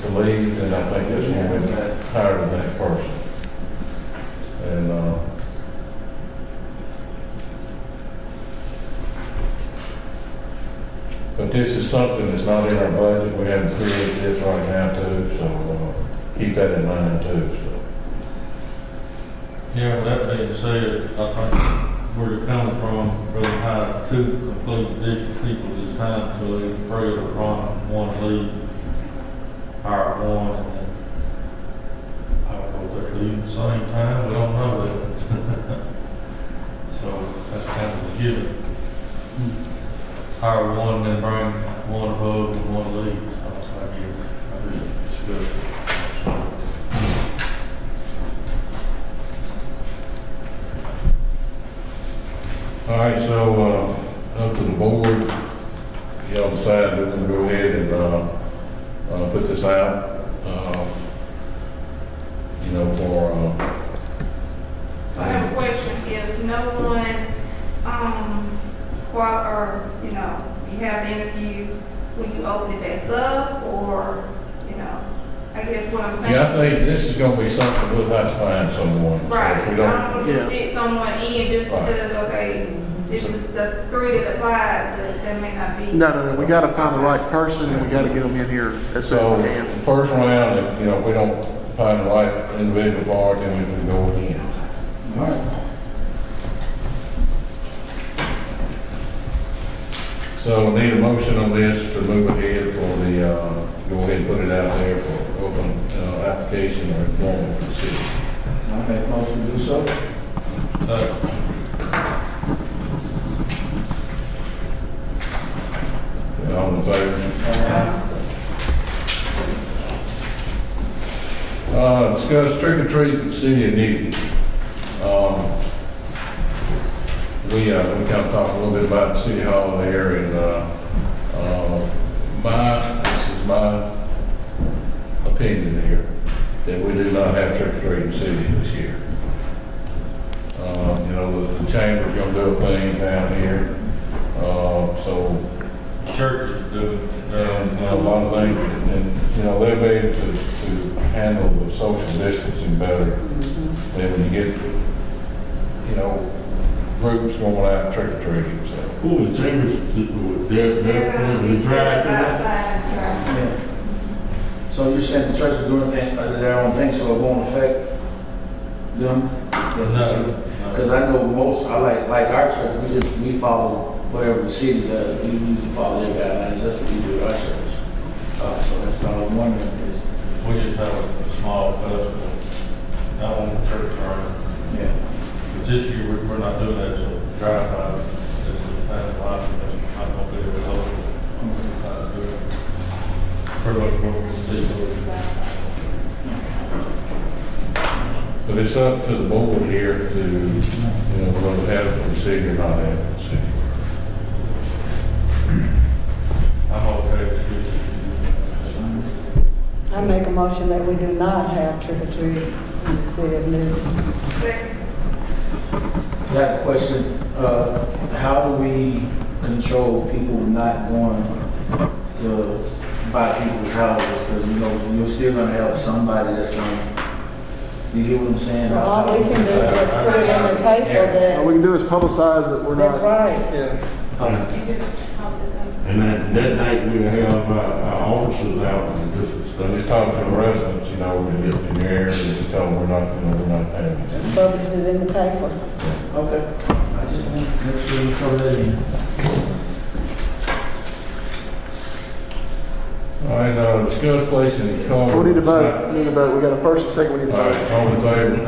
S3: to leave, then I think that's when we hire the next person. And, but this is something that's not in our budget. We haven't created this right now too, so keep that in mind too. So.
S4: Yeah, that being said, I think where they're coming from, really hire 2 completely different people this time, so they're afraid of one leave, hire one, and then I don't know if they're leaving at the same time, we don't know that. So that's kind of a given. Hire one, then bring one above and one leave. So I guess it's good.
S3: All right, so up to the board, y'all decide we're gonna go ahead and put this out, you know, for.
S12: I have a question. If no one, or, you know, you have the interviews, will you open it back up, or, you know, I guess what I'm saying.
S3: Yeah, I think this is gonna be something we'll have to find someone. So
S12: Right,
S3: if we
S12: I
S3: don't,
S12: don't want to stick someone in just
S3: Right.
S12: because, okay, this is the 3 that applied, but that may not be.
S6: No, we gotta find the right person and we gotta get them in here as soon
S3: so
S6: as we can.
S3: the first round, if, you know, if we don't find the right individual for it, then we can go again.
S10: All right.
S3: So we need a motion on this to move ahead for the, go ahead and put it out there for open, application or employment for the city.
S10: I make a motion to do so.
S3: All in favor? Discuss trick or treat for the city of Newton. We kind of talked a little bit about the city hall there, and this is my opinion here, that we do not have trick or treat in the city this year. You know, the chamber's gonna do a thing down here, so.
S4: Churches do it.
S3: And, you know, a lot of things, and, you know, they'll be able to handle the social distancing better than when you get, you know, groups going out trick or treating, so.
S2: Who the chambers, they're driving.
S10: Yeah. So you're saying the church is doing their own thing, so it won't affect them?
S4: No.
S10: Because I know most, like our church, we follow whatever the city does. We usually follow their guidelines. That's what we do at our church. So that's what I was wondering is.
S4: We just have a small festival. I want the church burn.
S10: Yeah.
S4: But this year, we're not doing that, so drive-by, it's kind of like, I'm gonna be able to hold it. Pretty much what we do.
S3: But it's up to the board here to, you know, whether to have it for the city or not have it for the city.
S4: I'm okay with
S1: I make a motion that we do not have trick or treat in the city of Newton.
S10: I have a question. How do we control people not going to buy people's houses? Because, you know, you're still going to have somebody that's going to, you get what I'm saying?
S1: Well, all we can do is put it in the paper
S6: All
S1: that,
S6: we can do is publicize that we're not.
S1: that's right.
S6: Yeah.
S10: Okay.
S2: And that night we have our officers out and different stuff.
S3: Just talk to the residents, you know, in your area, and just tell them we're not having it.
S1: Just publish it in the paper.
S10: Okay. I just want to make sure we cover that in.
S3: All right, discuss placing the car.
S6: We need to vote. We got a first and second. We need to
S3: All
S6: vote.
S3: right, all in favor?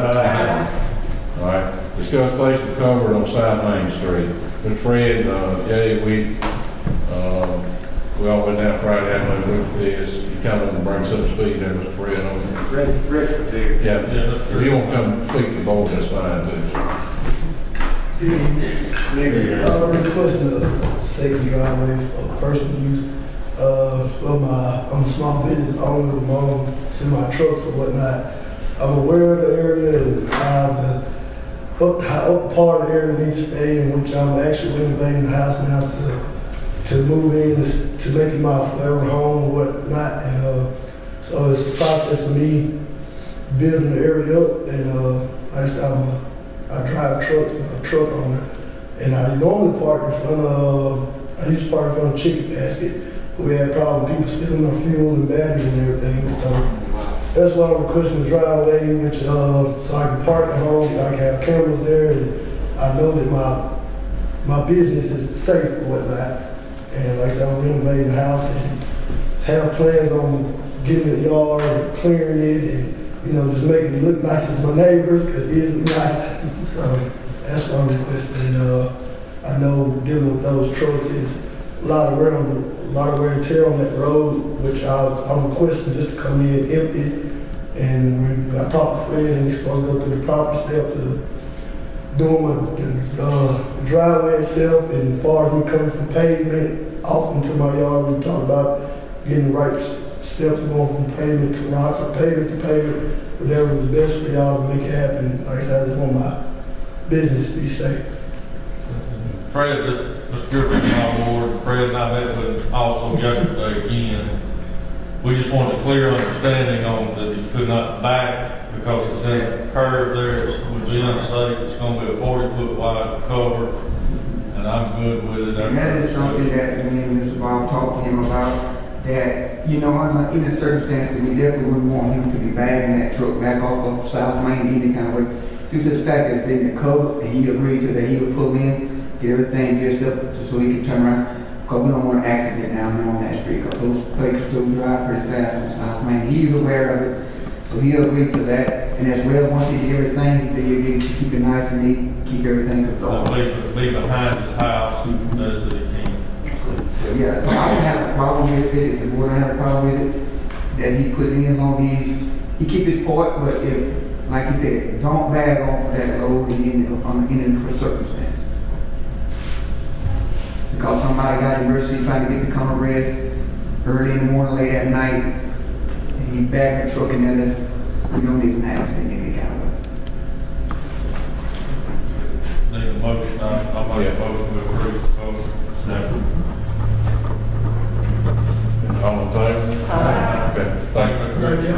S3: All right, discuss placing cover on South Main Street. Mr. Fred, Jay, we all went down Friday afternoon, looked at this. You kind of want to bring some speed there, Mr. Fred, on there. Yeah, if you want to come speak to the board, that's fine too.
S13: I'm requesting a safety driveway for personal use. I'm a small business owner with my own semi-trucks or whatnot. I'm aware of the area and how up part of the area needs to stay, in which I'm actually renovating the house now to move in, to make it my forever home or whatnot. And so it's a process of me building the area up. And like I said, I drive trucks, I'm a truck owner. And I normally park in front of, I used to park in front of Chicken Basket. We had problems, people stealing my fuel and batteries and everything. So that's why I'm requesting the driveway, which so I can park at home, I can have cameras there, and I know that my business is safe or whatnot. And like I said, I'm renovating the house and have plans on getting the yard and clearing it and, just making it look nice as my neighbors, because it is nice. So that's what I'm requesting. I know dealing with those trucks is a lot of wear and tear on that road, which I'm requesting just to come in empty. And I talked to Fred, and he's supposed to go through the proper steps of doing the driveway itself. And as far as me coming from pavement off into my yard, we talked about getting the right steps going from pavement to rock or pavement to pavement, whatever was best for y'all to make it happen. Like I said, I just want my business to be safe.
S4: Fred, Mr. Griffin, my board, Fred and I met with also yesterday again. We just wanted a clear understanding on that you could not back because it's in a curve there. It would be unsafe. It's going to be a 40-foot wide cover, and I'm good with it.
S9: And that is something that me and Mr. Bob talked to him about. That, in the circumstances, we definitely wouldn't want him to be bagging that truck back off of South Main any kind of way, due to the fact that it's in the cover, and he agreed to that he would pull in, get everything dressed up so he could turn around. Because we don't want an accident down there on that street, because those folks still drive pretty fast on South Main. He's aware of it, so he agreed to that. And as well, once he did everything, he said he'd keep it nice and neat, keep everything controlled.
S4: Be behind his house as he can.
S9: So yeah, so I don't have a problem with it. The board don't have a problem with it. That he put in on these, he keep his part, but if, like he said, don't bag off that load in any circumstances. Because somebody got an emergency trying to get to come arrest early in the morning, late at night, and he bagged the truck, and then we don't need an accident in any kind of way.
S4: Need a motion. I'll make a motion to approve. Second.
S3: All in favor?
S4: Aye.
S3: Okay, thank you, Mr. Griffin.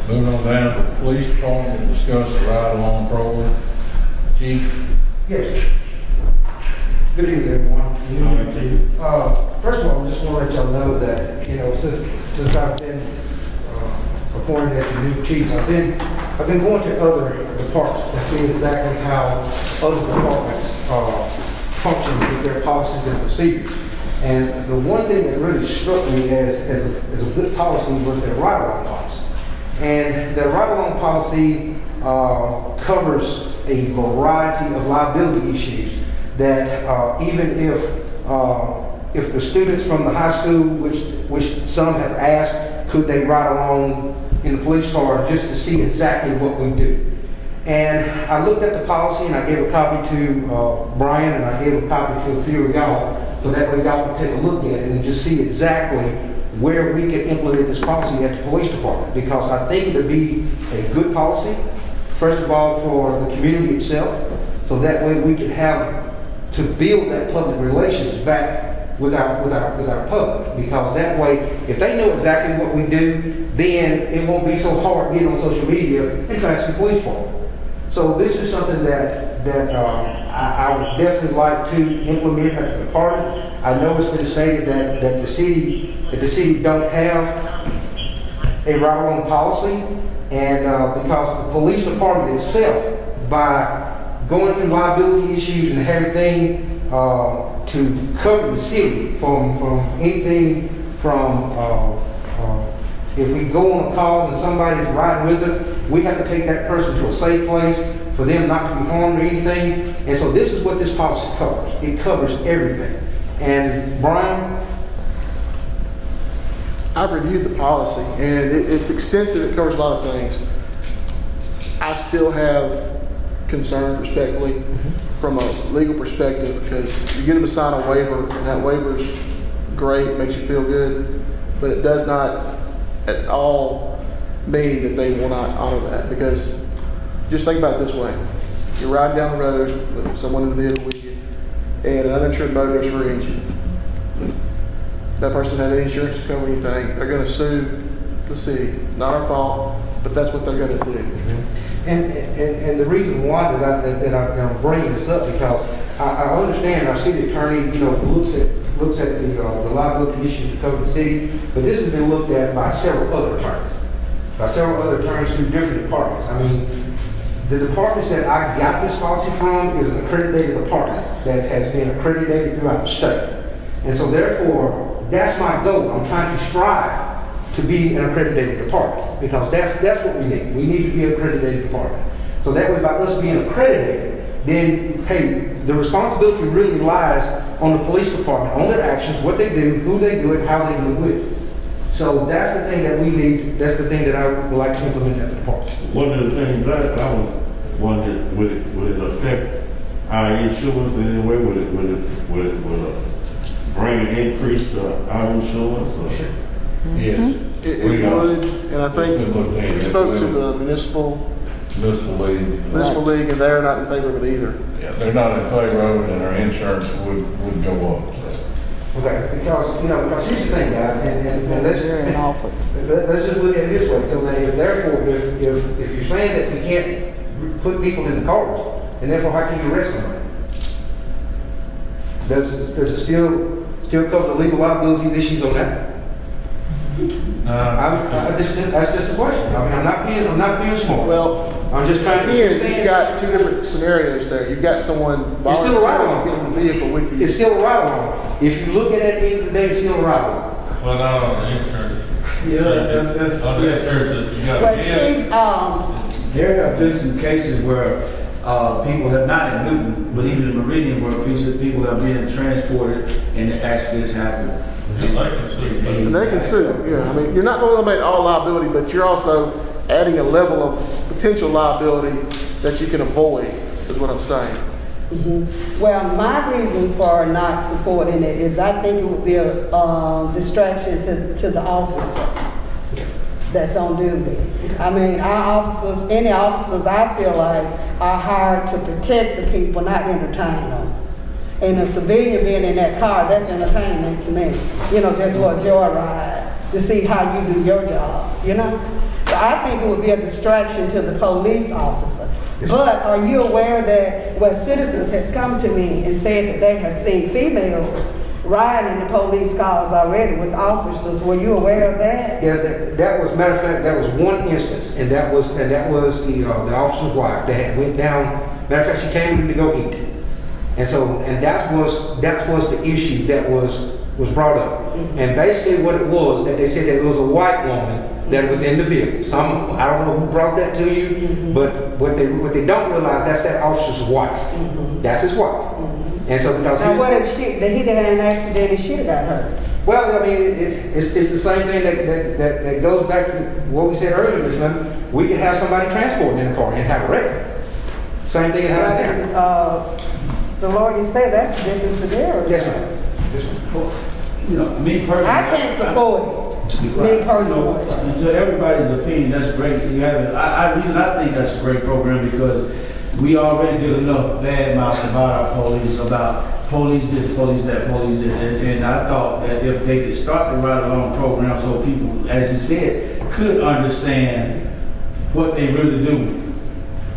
S3: Moving on down to the police department to discuss the ride-along program. Chief?
S14: Yes. Good evening, everyone. First of all, I just want to let y'all know that, since I've been appointed as the new chief, I've been going to other departments and seeing exactly how other departments function with their policies and procedures. And the one thing that really struck me as a good policy was their ride-along policy. And the ride-along policy covers a variety of liability issues that even if the students from the high school, which some have asked, could they ride along in the police car just to see exactly what we do. And I looked at the policy and I gave a copy to Brian and I gave a copy to a few of y'all, so that way y'all can take a look at it and just see exactly where we can implement this policy at the police department, because I think it would be a good policy, first of all, for the community itself, so that way we can have to build that public relations back with our public, because that way, if they know exactly what we do, then it won't be so hard getting on social media and trash the police department. So this is something that I would definitely like to implement at the department. I know it's been stated that the city don't have a ride-along policy, and because the police department itself, by going through liability issues and everything to cover the city from anything from If we go on a call and somebody's riding with us, we have to take that person to a safe place for them not to be harmed or anything. And so this is what this policy covers. It covers everything. And Brian?
S6: I've reviewed the policy, and it's extensive. It covers a lot of things. I still have concerns, respectfully, from a legal perspective, because you get them to sign a waiver, and that waiver's great, makes you feel good, but it does not at all mean that they will not honor that. Because just think about it this way: you're riding down the road with someone in the vehicle with you, and an uninsured motorist rear-ends you. That person doesn't have any insurance to cover anything. They're going to sue the city. It's not our fault, but that's what they're going to do.
S14: And the reason why that I'm bringing this up, because I understand our city attorney, looks at the liability issues that cover the city, but this has been looked at by several other attorneys through different departments. I mean, the departments that I got this policy from is an accredited department that has been accredited throughout the state, and so therefore that's my goal. I'm trying to strive to be an accredited department, because that's what we need. We need to be an accredited department. So that way, by us being accredited, then, hey, the responsibility really lies on the police department, on their actions, what they do, who they do it, how they do it with. So that's the thing that we need. That's the thing that I would like to implement at the department.
S2: One of the things I was wondering, would it affect our insurance in any way? Would it bring an increase to our insurance?
S3: Yes.
S6: It would, and I think we spoke to the municipal league, and they're not in favor of it either.
S3: Yeah, they're not in favor of it, and our insurance would go up.
S14: Okay, because here's the thing, guys, and let's just look at it this way. So that if you're saying that we can't put people in the cars, and therefore how can you arrest somebody? Does it still cover the legal liability issues on that? That's just a question. I mean, I'm not being smart.
S6: Well,
S14: I'm just trying to.
S6: Here, you've got two different scenarios there. You've got someone volunteering to get in the vehicle with you.
S14: It's still a ride-along. If you look at it at the end of the day, it's still a ride-along.
S4: Well, not on the insurance. On the insurance, you got
S10: There have been some cases where people have, not in Newton, but even in Meridian, where people have been transported and accidents happen.
S2: And
S6: they can sue. Yeah, I mean, you're not going to eliminate all liability, but you're also adding a level of potential liability that you can avoid, is what I'm saying.
S1: Well, my reason for not supporting it is I think it would be a distraction to the officer that's on duty. I mean, our officers, any officers, I feel like, are hired to protect the people, not entertain them. And a civilian being in that car, that's entertainment to me. Just for a joyride, to see how you do your job, So I think it would be a distraction to the police officer. But are you aware that citizens has come to me and said that they have seen females riding in the police cars already with officers? Were you aware of that?
S14: Yes, that was, matter of fact, that was one instance, and that was the officer's wife that had went down. Matter of fact, she came in to go eat. And that was the issue that was brought up. And basically what it was, that they said that it was a white woman that was in the vehicle. I don't know who brought that to you, but what they don't realize, that's that officer's wife. That's his wife. And so because
S1: now what if he had an accident and she got hurt?
S14: Well, I mean, it's the same thing that goes back to what we said earlier, Ms. Lemon. We could have somebody transporting in the car and have a wreck. Same thing that happened there.
S1: The lawyer said that's a different scenario.
S14: Yes, ma'am.
S10: Me personally,
S1: I can't support it. Me personally.
S10: To everybody's opinion, that's great. You have it. I think that's a great program, because we already get enough bad mouths about our police, about police this, police that, police this. And I thought that if they could start the ride along program so people, as you said, could understand what they really do.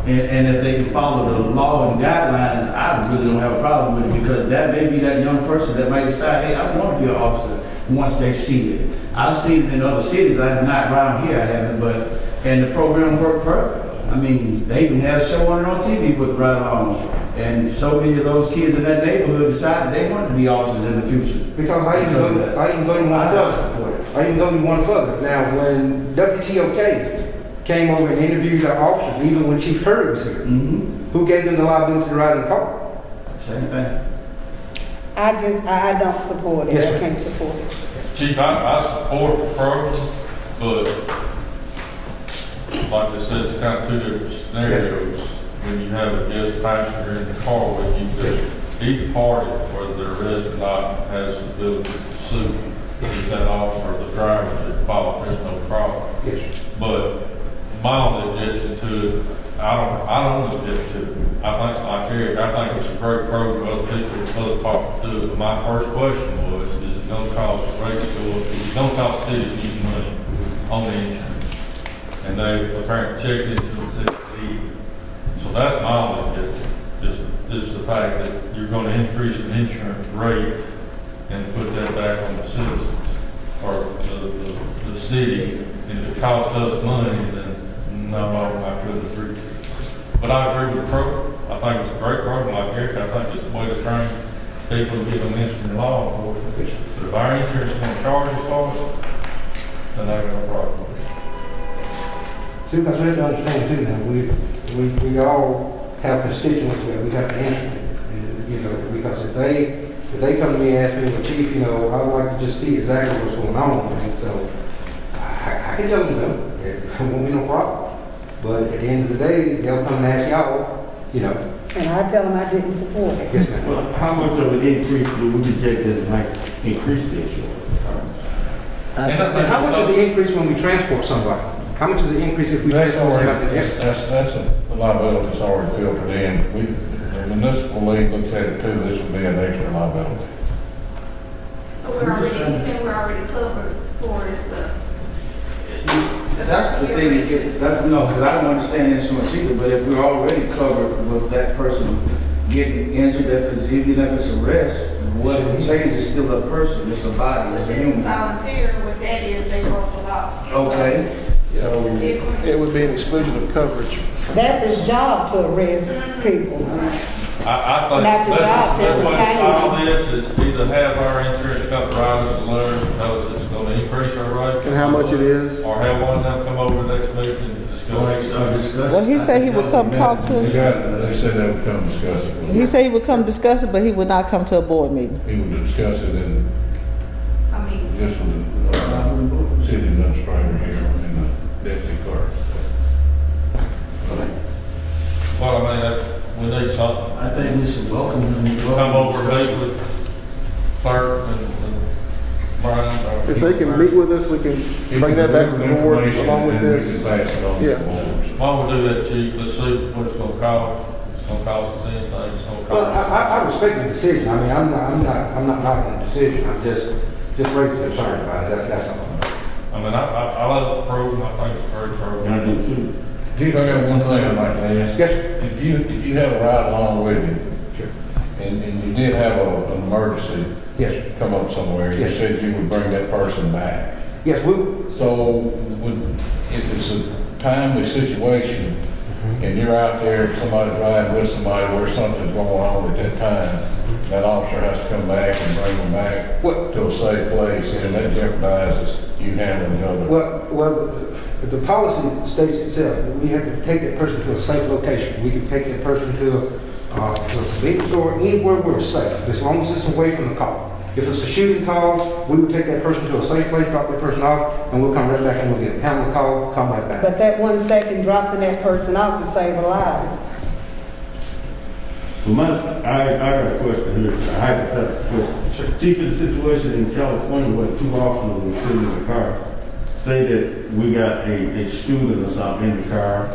S10: And if they can follow the law and guidelines, I really don't have a problem with it, because that may be that young person that might decide, hey, I want to be an officer once they see it. I've seen it in other cities. I'm not around here, I haven't, and the program worked perfect. I mean, they even had a show on it on TV with the ride along. And so many of those kids in that neighborhood decided they wanted to be officers in the future.
S14: Because I even go you one further. I even go you one further. Now, when WTOK came over and interviewed our officers, even when Chief Curry was here, who gave them the liability to ride in the car?
S10: Same thing.
S1: I don't support it.
S14: Yes,
S1: I can't support it.
S4: Chief, I support the program, but like I said, it's kind of two different scenarios. When you have a guest passenger in the car with you, either party, whether they're arrested or not, has the ability to pursue if that officer or the driver at fault. There's no problem.
S14: Yes.
S4: But my only objection to it, I don't object to it. I think, like Eric, I think it's a great program. Other people, other parties do it. But my first question was, is it going to cost the rate school? Is it going to cost the city huge money on the insurance? And they apparently checked into the city. So that's my only objection. Is the fact that you're going to increase the insurance rate and put that back on the citizens or the city. And if it costs us money, then no, I couldn't agree. But I agree with the program. I think it's a great program like Eric. I think it's the way to train people to get them instrument law enforcement. But if our insurance is going to charge us for it, then I got no problem with it.
S14: See, because we have to understand too now, we all have constituents that we have to answer to. You know, because if they come to me and ask me, well, Chief, you know, I would like to just see exactly what's going on. And so I can tell them no. It won't be no problem. But at the end of the day, they'll come and ask y'all, you know.
S1: And I tell them I didn't support it.
S14: Yes, ma'am.
S2: Well, how much of an increase do we project that it might increase the insurance?
S14: And how much is the increase when we transport somebody? How much is the increase if we
S3: That's
S14: transport
S3: already,
S14: somebody?
S3: that's a liability that's already filtered in. The municipal league looks at it too, this would be an extra liability.
S12: So we're already covered for this stuff.
S10: That's the thing, no, because I don't understand insurance either, but if we're already covered with that person getting injured, even if it's arrest, what it changes is still a person, it's a body, it's a human.
S12: Volunteer, what that is, they work a lot.
S10: Okay.
S6: So it would be an exclusion of coverage.
S1: That's his job to arrest people.
S4: I think
S1: Not your job to
S4: that's what
S1: entertain
S4: all this is either have our insurance company write us a letter, tell us it's going to increase our rate.
S6: And how much it is?
S4: Or have one of them come over the next meeting and discuss.
S8: Well, he said he would come talk
S3: They
S8: to,
S3: said they would come discuss it.
S8: he said he would come discuss it, but he would not come to a board meeting.
S3: He would discuss it in,
S12: I mean,
S3: just with the city administrator here and the deputy clerk.
S4: Well, I mean, we need something.
S10: I think we should welcome them.
S4: Come over and meet with clerk and Brian.
S6: If they can meet with us, we can bring that back to the board along with this. Yeah.
S4: Why don't we do that, Chief? Let's see what it's going to cost. It's going to cost us anything. It's going to cost.
S14: Well, I respect the decision. I mean, I'm not knocking the decision. I'm just raising concern about it. That's all.
S4: I mean, I love the program. I think it's a great program.
S2: I do too.
S3: Chief, I got one thing I'd like to ask.
S14: Yes, sir.
S3: If you have a ride along with you,
S14: Sure.
S3: and you did have an emergency
S14: Yes, sir.
S3: come up somewhere, you
S14: Yes.
S3: said you would bring that person back.
S14: Yes,
S3: So if it's a timely situation and you're out there, somebody's riding with somebody where something's going on at that time, that officer has to come back and bring them back
S14: What?
S3: to a safe place, and that jeopardizes you handling the other.
S14: Well, the policy states itself that we have to take that person to a safe location. We can take that person to a convenience store, anywhere where it's safe, as long as it's away from the call. If it's a shooting call, we would take that person to a safe place, drop that person off, and we'll come right back and we'll get handle the call, come right back.
S1: But that 1 second dropping that person off to save a life.
S2: Well, I got a question here, a hypothetical question. Chief, in the situation in California where 2 officers were sitting in the car, say that we got a student or something in the car,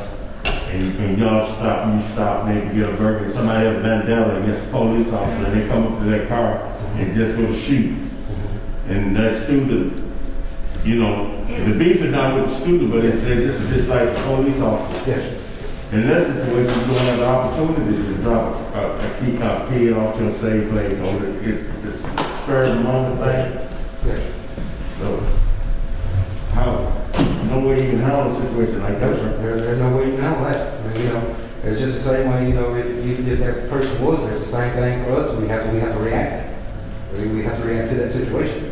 S2: and y'all stop, you stop, maybe get a burger, and somebody has a vandal against a police officer, and they come up to that car and just go to shoot. And that student, you know, the beef is not with the student, but this is just like the police officer.
S14: Yes.
S2: In that situation, you don't have the opportunity to drop a kid off to a safe place, or it's just spur of the moment thing.
S14: Yes.
S2: So, no way you can handle a situation like that.
S14: There's no way you can handle that. I mean, you know, It's just the same way, you know, if that person was there, it's the same thing for us. We have to react. We have to react to that situation.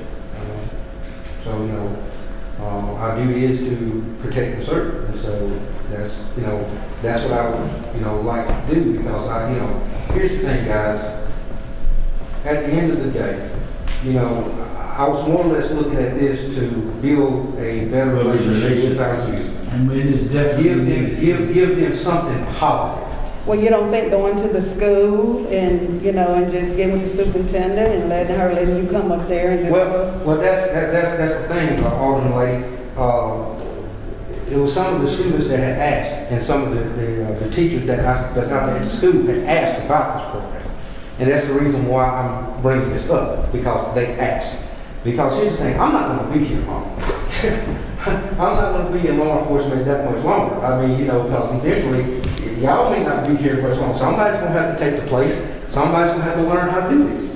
S14: So, you know, our duty is to protect and serve. And so that's, you know, that's what I would, you know, like to do, because here's the thing, guys. At the end of the day, you know, I was more or less looking at this to build a better relationship with our youth.
S10: And it is definitely
S14: give them something positive.
S1: Well, you don't think going to the school and, you know, and just getting with the superintendent and letting you come up there and just...
S14: Well, that's the thing, Alderman Lady. It was some of the students that had asked, and some of the teachers that's out there at the school had asked about this program. And that's the reason why I'm bringing this up, because they asked. Because here's the thing, I'm not going to be here long. I'm not going to be in law enforcement that much longer. I mean, you know, because eventually, y'all may not be here much longer. Somebody's going to have to take the place. Somebody's going to have to learn how to do this.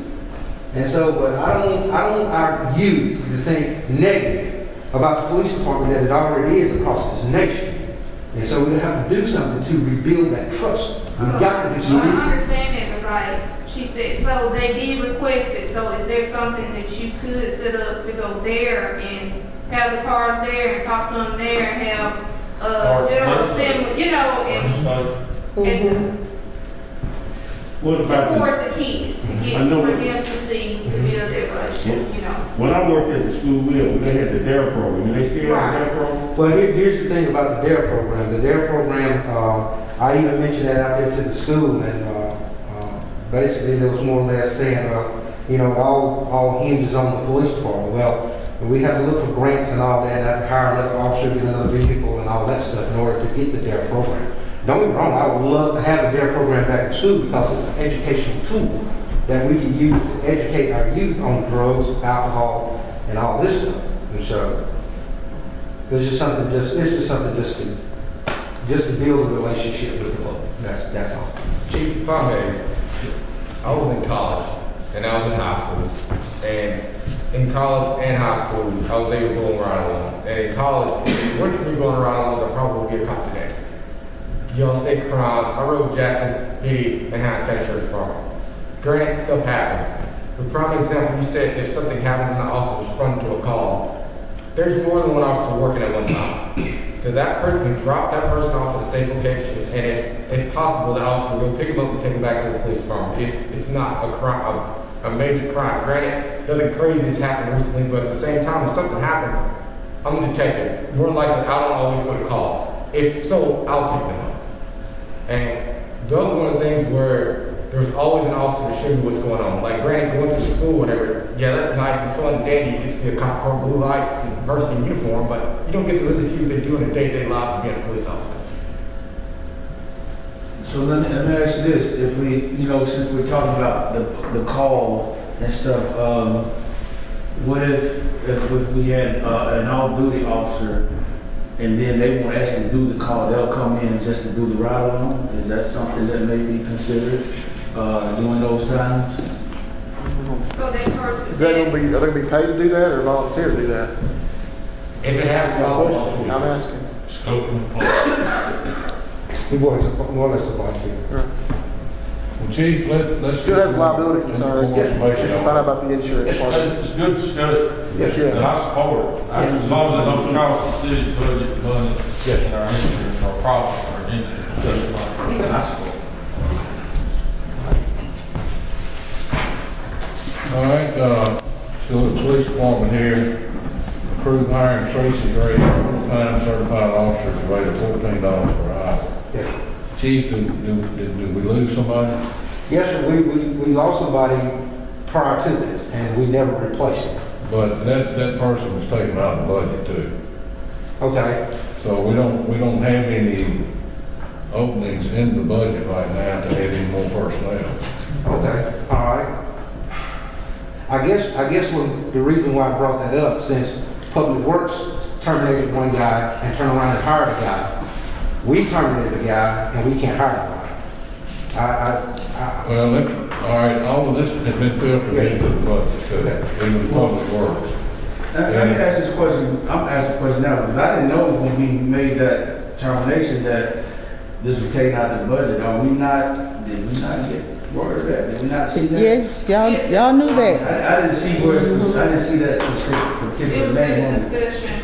S14: And so, but I don't want our youth to think negative about the police department that it already is across this nation. And so we have to do something to rebuild that trust. We've got to do something.
S12: I understand that, but like she said, so they did request it. So is there something that you could set up to go there and have the cars there and talk to them there and have general assembly, you know, and
S2: what about
S12: support the kids to get for them to see, to build their relationship, you know.
S2: When I worked at the school, they had the DARE program, and they still have the DARE program?
S14: Well, here's the thing about the DARE program. The DARE program, I even mentioned that out there to the school, and basically it was more or less saying, you know, it all hinges on the police department. Well, we have to look for grants and all that, and have to hire another officer, get another vehicle, and all that stuff in order to get the DARE program. Don't get me wrong, I would love to have the DARE program back in school because it's an educational tool that we can use to educate our youth on drugs, alcohol, and all this stuff. And so it's just something just to build a relationship with the public. That's all.
S15: Chief, if I may, I was in college and I was in high school. And in college and high school, I was able to go on ride-alongs. And in college, once we go on ride-alongs, I probably will get a cop today. You don't say crime. I rode Jackson, Diddy, and Hines County Sheriff's Department. Granted, stuff happens. The prime example, you said if something happens and the officer responding to a call, there's more than one officer working at one time. So that person can drop that person off at a safe location, and if possible, the officer will go pick him up and take him back to the police department. If it's not a crime, a major crime. Granted, nothing crazy has happened recently, but at the same time, if something happens, I'm a detective. More than likely, I don't always go to calls. If so, I'll pick them up. And those are one of the things where there's always an officer to show you what's going on. Like, granted, going to the school, whatever, yeah, that's nice and fun and dandy. You get to see a cop car, blue lights, and varsity uniform, but you don't get to really see what they do in their day-to-day lives of being a police officer.
S10: So let me ask you this: if we, you know, since we're talking about the call and stuff, what if we had an off-duty officer, and then they won't actually do the call; they'll come in just to do the ride-along? Is that something that may be considered during those times?
S12: So that person.
S6: Is that are they going to be paid to do that or volunteer to do that?
S15: If it has to be,
S6: I'm asking.
S4: Scope and plan.
S14: We want to volunteer.
S3: Well, Chief, let's.
S6: Still has liability concerns. Find out about the insurance part.
S4: It's good discussion.
S6: Yes,
S4: And
S6: yeah.
S4: I support it. As long as it don't cost the city budget money, in our insurance, our profit, our insurance.
S10: I support.
S3: All right, so the police department here, approved hiring Tracy Gray, full-time certified officer at the rate of $14 per hour.
S14: Yes.
S3: Chief, did we lose somebody?
S14: Yes, sir. We lost somebody prior to this, and we never replaced him.
S3: But that person was taken out of the budget too.
S14: Okay.
S3: So we don't have any openings in the budget right now to have any more personnel.
S14: Okay. All right. I guess what the reason why I brought that up, since Public Works terminated one guy and turned around and hired a guy, we terminated a guy and we can't hire anybody.
S3: Well, all right, all of this has been filtered into the budget too, even Public Works.
S10: Let me ask this question. I'm asking a question now because I didn't know when we made that termination that this was taken out of the budget. Did we not get word of that? Did we not see that?
S8: Yes, y'all knew that.
S10: I didn't see where it was, I didn't see that
S5: It
S10: particular
S5: was
S10: name
S5: in
S10: on it.
S5: discussion.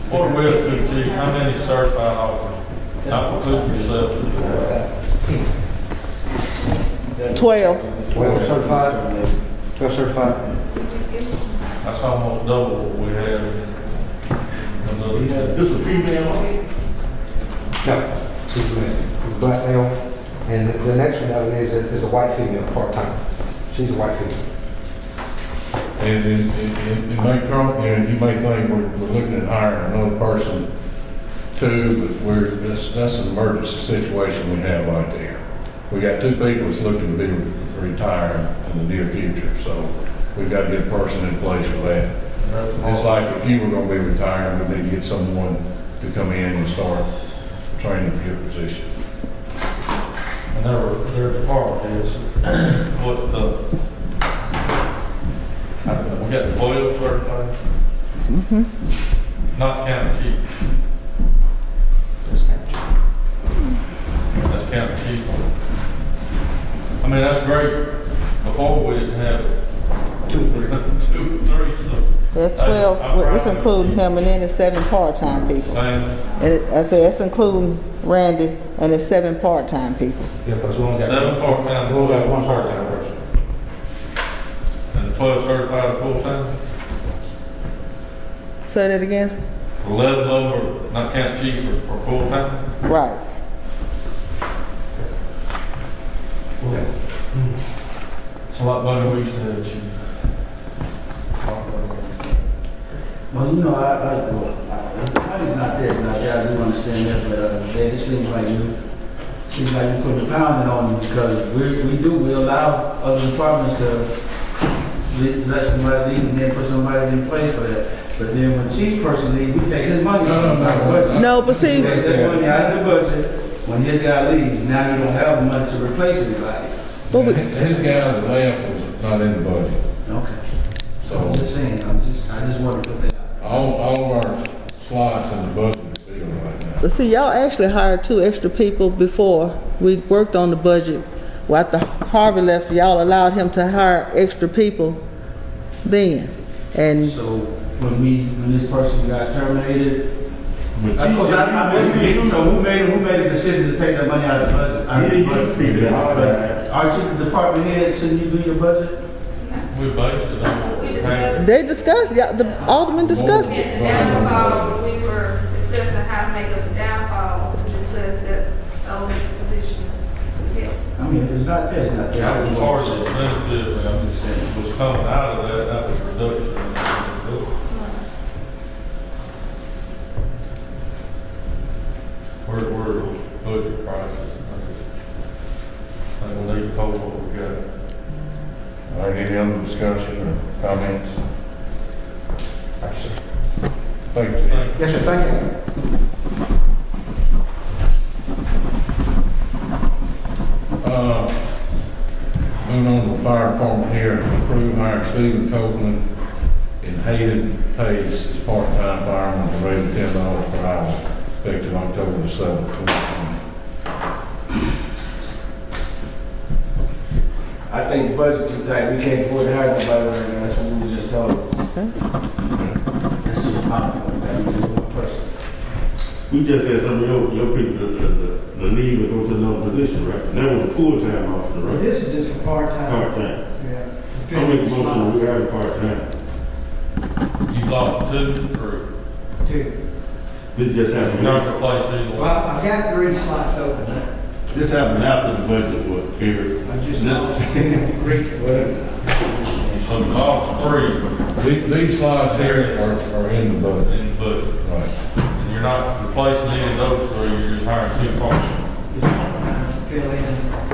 S4: What we have to achieve, how many certified officers? Not including yourself.
S8: 12.
S14: 12 certified? 12 certified?
S4: That's almost double what we had.
S2: This a female?
S14: No, she's a black male. And the next one is a white female, part-time. She's a white female.
S3: And it may trump, you know, you may think we're looking at hiring another person too, but that's an emergency situation we have right there. We got 2 people that's looking to be retiring in the near future, so we've got to get a person in place for that. It's like if you were going to be retiring, we need to get someone to come in and start training for your position.
S4: And their department is, what's the, I don't know, we got 12 certified?
S8: Mm-hmm.
S4: Not counting chief. That's counting chief. I mean, that's great. Before we didn't have 2, 3, so.
S8: That's 12, it's including him, and then it's 7 part-time people.
S4: Same.
S8: And I said, it's including Randy, and it's 7 part-time people.
S14: Yeah, because we only got
S4: 7 part-time.
S14: We only got 1 part-time person.
S4: And 12 certified full-time?
S8: Say that again?
S4: 11 of them are not counting chief for full-time?
S8: Right.
S4: It's a lot better than we used to have, chief.
S10: Well, you know, money's not there, I do understand that, but it seems like you put the pounding on them because we allow other departments to let somebody leave and then put somebody in place for that. But then when chief person leaves, we take his money out of the budget.
S8: No, but see,
S10: We take that money out of the budget. When his guy leaves, now you don't have the money to replace anybody.
S3: His guy's left was not in the budget.
S10: Okay.
S3: So
S10: I'm just saying, I just wanted to put that.
S3: all of our slots in the budget are filled right now.
S8: but see, y'all actually hired 2 extra people before we worked on the budget. Well, after Harvey left, y'all allowed him to hire extra people then. And
S10: So when this person got terminated,
S2: But
S10: of course, I missed it. So who made a decision to take that money out of the budget? Aren't you the department head? Shouldn't you do your budget?
S4: We based it on what we had.
S8: they discussed, the alderman discussed
S12: At
S8: it.
S12: the downfall, we were discussing how to make up the downfall, we discussed that those positions would help.
S10: I mean, it's not there, it's not there.
S4: That was part of the benefit
S10: I'm just saying.
S4: was coming out of that was reduction. We're budget prices. I think we need to hold what we got.
S3: All right, any other discussion or comments? Thank you.
S14: Yes, sir, thank you.
S3: Moving on to the fire department here, approve hiring Stephen Copeland and Hayden Pace as part-time fireman at the rate of $10 per hour, effective October the 7th, 2020.
S10: I think the budget's too tight. We can't afford to hire nobody right now. That's what we were just told. That's just my point. That was just one person.
S2: We just had some of your people to leave and go to another position, right? And that was a full-time officer, right?
S16: This is just a part-time.
S2: Part-time.
S16: Yeah.
S2: I make a motion that we hire part-time.
S4: You lost 2 or 3?
S16: 2.
S2: This just happened.
S4: Not replace these
S16: Well,
S4: ones.
S16: I've got 3 slots open.
S2: This happened after the budget was aired.
S16: I just lost whatever.
S4: So you lost 3
S3: These slides here are in the budget.
S4: in the budget.
S3: Right.
S4: And you're not replacing any of those 3, you're just hiring 2 parts.
S16: Fill in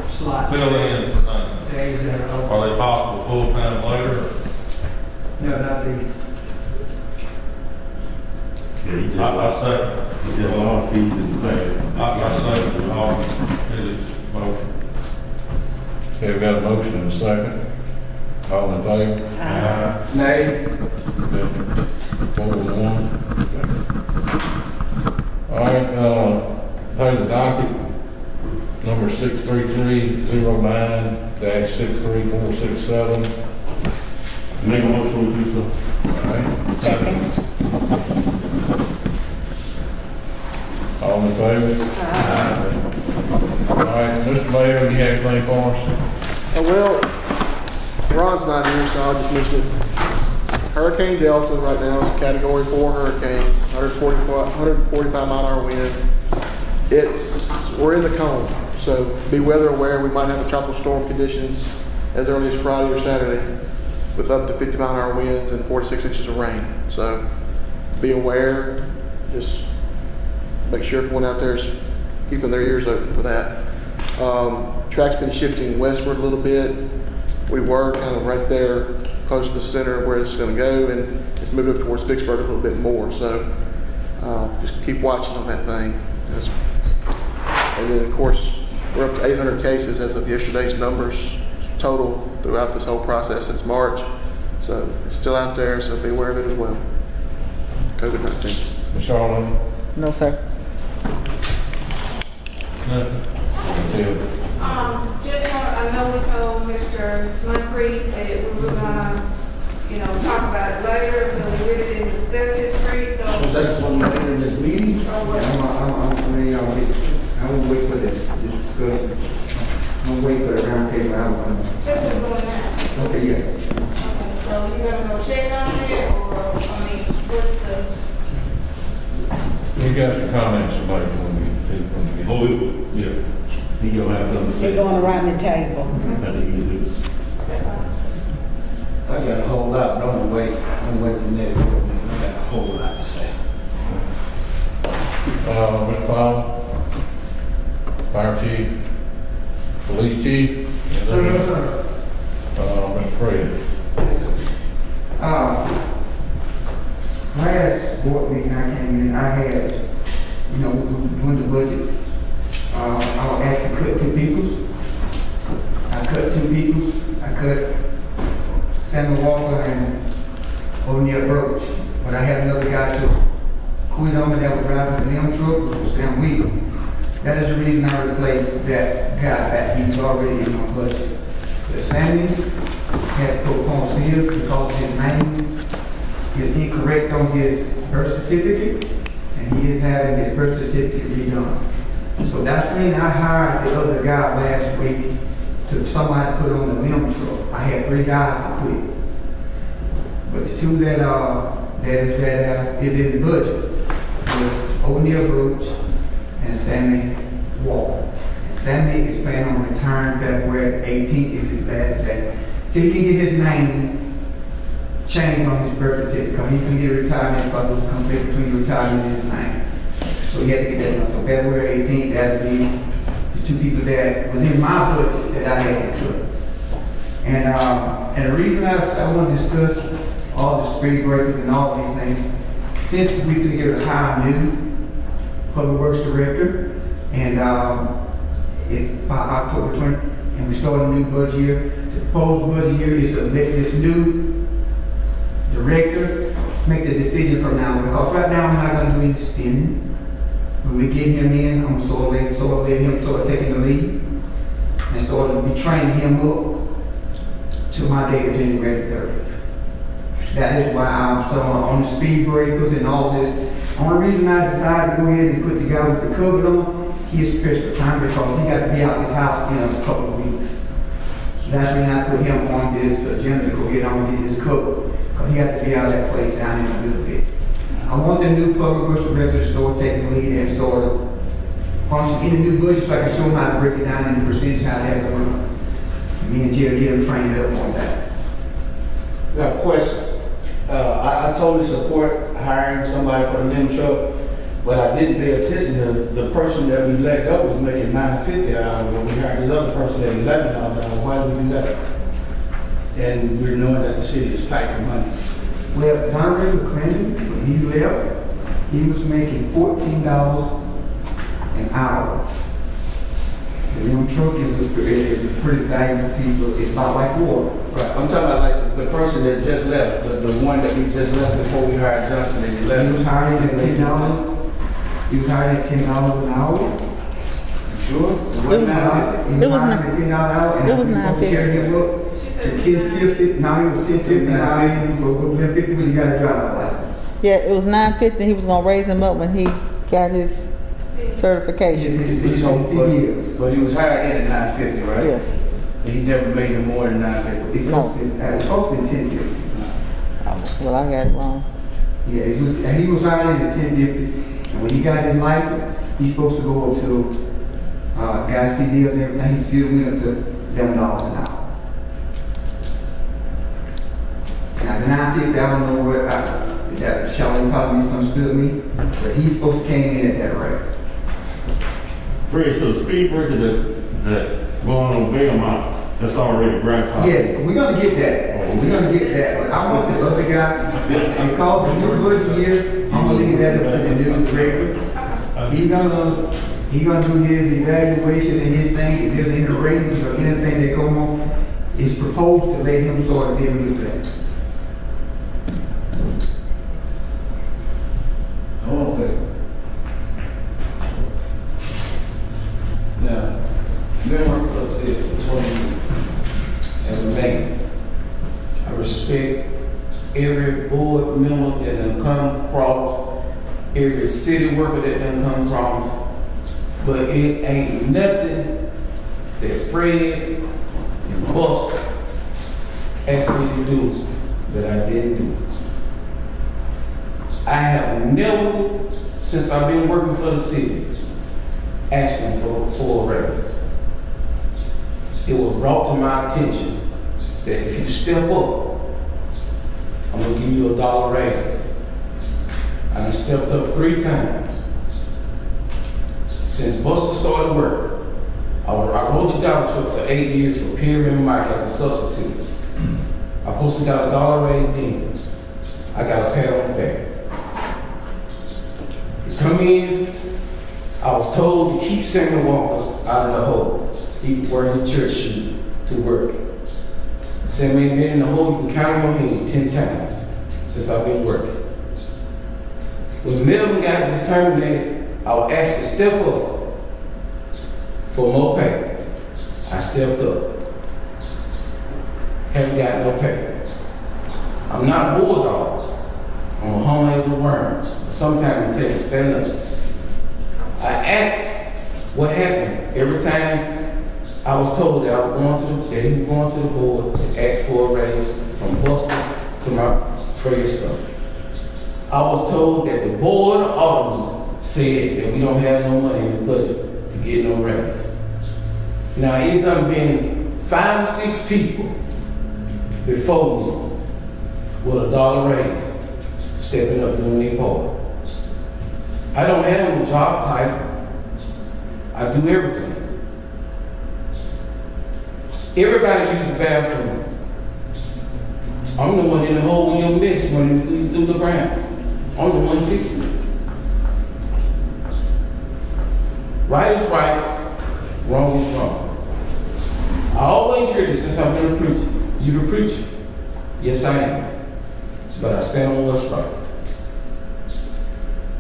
S16: slots.
S4: Fill in for nothing.
S16: Days that are open.
S4: Are they possible full-time later?
S16: No, not these.
S2: Yeah, he just
S4: I second.
S2: he just lost fees in the bank.
S4: I second all his motion.
S3: Okay, we've got a motion and a second. All in favor?
S10: Nay.
S3: 4 to 1. All right, pay the docket. number 63309-63467.
S2: Make a motion to do so.
S3: All right. Second. All in favor? All right, Mr. Mayor, you have anything for us?
S6: Well, Ron's not here, so I'll just mention it. Hurricane Delta right now is a Category 4 hurricane, 145 mile an hour winds. We're in the cone, so be weather aware. We might have a tropical storm conditions as early as Friday or Saturday with up to 50 mile an hour winds and 4 to 6 inches of rain. So be aware, just make sure everyone out there is keeping their ears open for that. Track's been shifting westward a little bit. We were kind of right there close to the center of where it's going to go, and it's moved up towards Vicksburg a little bit more. So just keep watching on that thing. And then, of course, we're up to 800 cases as of yesterday's numbers total throughout this whole process since March. So it's still out there, so be aware of it as well. COVID-19.
S3: Ms. Charlotte?
S8: No, sir.
S3: Nothing.
S12: Just want, I know we told Mr. Moncrief that we were gonna, talk about it later, but we really didn't discuss his street, so.
S9: That's one of the in this meeting.
S12: Oh, what?
S9: I won't wait for this discussion. I'm gonna wait for the round table.
S12: This is going on.
S9: Okay, yeah.
S12: Okay, so you gonna go check on it, or, what's the?
S3: You got some comments about it when we
S2: Oh, yeah. He gonna have something to say.
S1: They're going around the table.
S2: I think he do.
S10: I got a whole lot, but I'm gonna wait the next board meeting. I got a whole lot to say.
S3: Mr. Powell? Fire chief? Police chief?
S9: Sir, yes, sir.
S3: Mr. Fred?
S9: Last board meeting I came in, I had, doing the budget, I was asked to cut 2 peoples. I cut 2 peoples. I cut Samuel Walker and O'Neill Roach. But I had another guy to quit on me that was driving the limb truck, which was Sam Wheeler. That is the reason I replaced that guy that he was already in my budget. The Sammy had to put upon seals because his name is incorrect on his birth certificate, and he is having his birth certificate redone. So that's when I hired the other guy last week to somebody put on the limb truck. I had 3 guys to quit. But the 2 that is in the budget was O'Neill Roach and Sammy Walker. And Sammy is planning on retiring February 18th is his last day. Till he can get his name changed on his birth certificate, because he couldn't get a retirement because there was a conflict between retirement and his name. So he had to get that done. So February 18th, that'll be the 2 people that was in my budget that I had to cut. And the reason I want to discuss all the speed breakers and all these things, since we could get a hire new public works director, and it's by October 20th, and we start a new budget year. The proposed budget year is to let this new director make the decision from now on, because right now I'm not going to do any spending. When we get him in, I'm going to let him start taking the lead and start to be training him up to my date of January 30th. That is why I'm starting on the speed breakers and all this. Only reason I decided to go ahead and put the guy with the cover on, he is pressed for time because he got to be out of his house in a couple of weeks. So that's when I put him on this agenda to go get on with his cover. Because he had to be out of that place down in a little bit. I want the new public works director to start taking the lead and start function in the new budget so I can show him how to break it down in the percentage, how that works. Me and Jill get him trained up on that.
S10: Got a question. I totally support hiring somebody for the limb truck, but I didn't pay attention to the person that we let go was making $9.50 an hour when we hired this other person at $11 an hour. Why did we do that? And we're knowing that the city is tight for money.
S9: Well, Don Clinton, when he left, he was making $14 an hour. The limb truck is a pretty valuable piece of, it's about like water.
S10: Right. I'm talking about like the person that just left, the one that we just left before we hired Johnson and he left.
S9: He was hired at $10. He was hired at $10 an hour. Sure.
S8: It was not-
S9: $10 an hour, and
S8: it was
S9: we supposed to carry him up to 1050. Now he was 1050 now, and he's supposed to go 1050 when he got a driver's license.
S8: Yeah, it was 950. He was gonna raise him up when he got his certification.
S10: But he was hired in at 950, right?
S8: Yes.
S10: And he never made him more than 950.
S9: It's supposed to be 1050.
S8: Oh, well, I got it wrong.
S9: Yeah, he was hired in at 1050, and when he got his license, he's supposed to go up to, got CDs and everything, he still went up to $7 an hour. Now, the 950, I don't know what, that Charlene probably misunderstood me, but he's supposed to came in at that rate.
S2: Fred, so the speed breaker that going on Belmont, that's already grandfathered.
S9: Yes, we're gonna get that. We're gonna get that. But I want the other guy, because the new budget year, I'm gonna leave that up to the new director. He gonna do his evaluation and his thing. If there's any raises or anything that come on, it's proposed to let him sort of deal with that.
S10: Hold on a second. Now, been working for the city for 20 years as a banker. I respect every board member that done come across, every city worker that done come across, but it ain't nothing that Fred and Buster asked me to do that I didn't do. I have never, since I've been working for the city, asked them for a raise. It was brought to my attention that if you step up, I'm gonna give you $1 raise. I done stepped up 3 times. Since Buster started work, I rode the garbage truck for 8 years for Perry and Mike as a substitute. I supposed to got $1 raise then. I got a pat on the back. Come in, I was told to keep Samuel Walker out of the hole. He could wear his church shoe to work. Samuel been in the hole, you can count on your head 10 times since I've been working. When Melvin got this terminated, I was asked to step up for more pay. I stepped up. Haven't got no pay. I'm not a bulldog. I'm a humble as a worm. Sometimes it takes to stand up. I asked what happened every time I was told that he was going to the board and asked for a raise from Buster to my Fred stuff. I was told that the Board of Aldermen said that we don't have no money in the budget to get no raise. Now it's done been 5 or 6 people before me with $1 raise stepping up doing their part. I don't have no job title. I do everything. Everybody use the bathroom. I'm the one in the hole when you miss running through the ground. I'm the one fixing it. Right is right, wrong is wrong. I always hear this since I've been a preacher. You the preacher? Yes, I am. But I stand on what's right.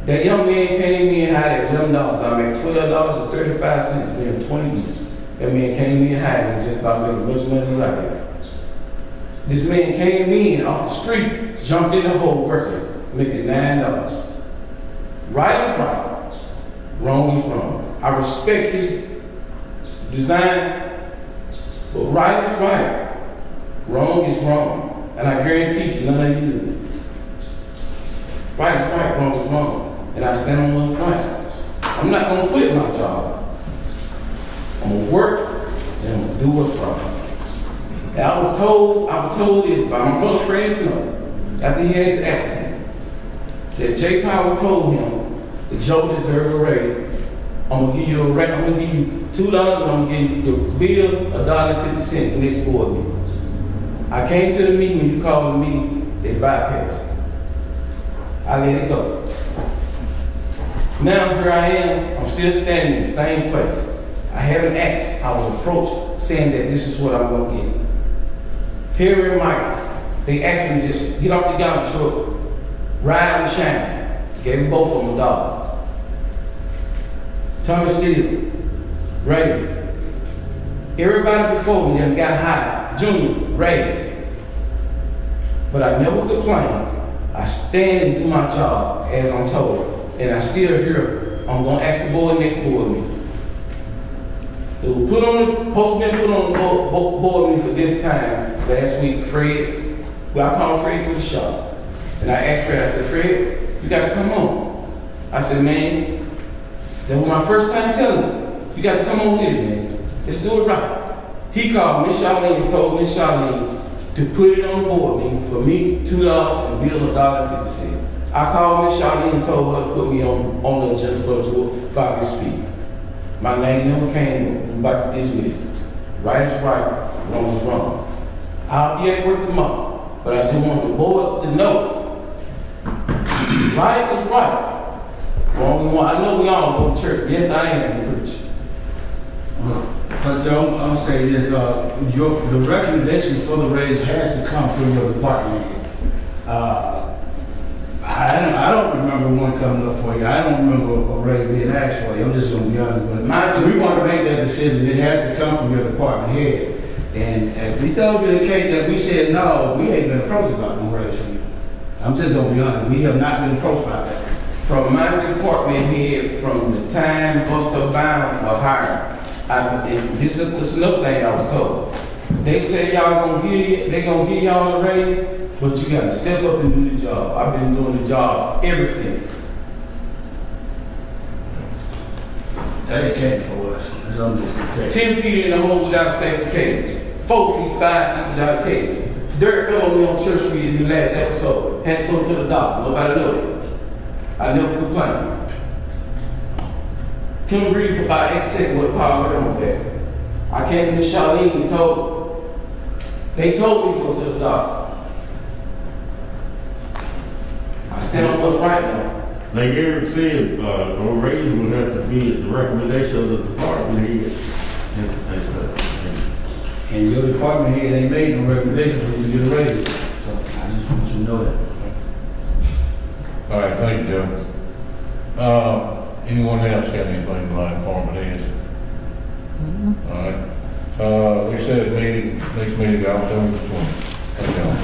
S10: That young man came in hiding at $11. I made $12.35 in 20 years. That man came in hiding just about making much money like that. This man came in off the street, jumped in the hole working, making $9. Right is right, wrong is wrong. I respect his design, but right is right, wrong is wrong. And I guarantee you, none of you do. Right is right, wrong is wrong. And I stand on what's right. I'm not gonna quit my job. I'm gonna work and I'm gonna do what's right. And I was told this by my brother Fred Snow after he had the accident. That Jay Powell told him that Joe deserved a raise. I'm gonna give you a raise. I'm gonna give you $2 and I'm gonna give you the bill $1.50 the next board meeting. I came to the meeting when you called the meeting, they bypassed it. I let it go. Now here I am, I'm still standing in the same place. I haven't asked, I was approached saying that this is what I'm gonna get. Perry and Mike, they asked me to just get off the garbage truck, ride and shine. Gave both of them $1. Thomas Steele,
S14: raise. Everybody before me them got high, junior, raise. But I never complain. I stand and do my job as I'm told. And I still hear, I'm gonna ask the board next board meeting. It was supposed to be put on the board meeting for this time last week. Fred, well, I called Fred to the shop. And I asked Fred, I said, Fred, you gotta come on. I said, man, that was my first time telling him, you gotta come on with it, man. Let's do it right. He called Miss Charlene and told Miss Charlene to put it on the board meeting for me, $2 and Bill $1.50. I called Miss Charlene and told her to put me on the agenda for the board if I could speak. My name never came, I'm about to dismiss. Right is right, wrong is wrong. I'll be at work tomorrow, but I just want the board to know. Right is right. Wrong is wrong. I know we all go to church. Yes, I am a preacher.
S10: But I'm saying this, the recommendation for the raise has to come from your department head. I don't remember one coming up for you. I don't remember a raise being asked for you. I'm just going to be honest. But we want to make that decision. It has to come from your department head. And if we told you the case that we said no, we ain't been approached about no raise from you. I'm just going to be honest. We have not been approached about that.
S14: From my department head, from the time Buster Bound or hired, this is another thing I was told. They said y'all they gonna give y'all a raise, but you gotta step up and do the job. I've been doing the job ever since.
S10: That ain't came for us. That's I'm just gonna tell you.
S14: 10 feet in the hole without a safety cage. 4 feet, 5 feet without a cage. Dirt fell on me on Church Street in the last episode. Had to go to the doctor. Nobody knew it. I never complained. Couldn't breathe for about 8 seconds with power on that. I came to Miss Charlene and they told me to go to the doctor. I stand on what's right now.
S2: Like Eric said, a raise would have to be at the recommendation of the department head.
S10: And your department head ain't made no recommendation for you to get a raise. So I just want you to know that.
S3: All right, thank you, Joe. Anyone else got anything like department heads? All right. We said meeting, next meeting, October 20th. Thank y'all.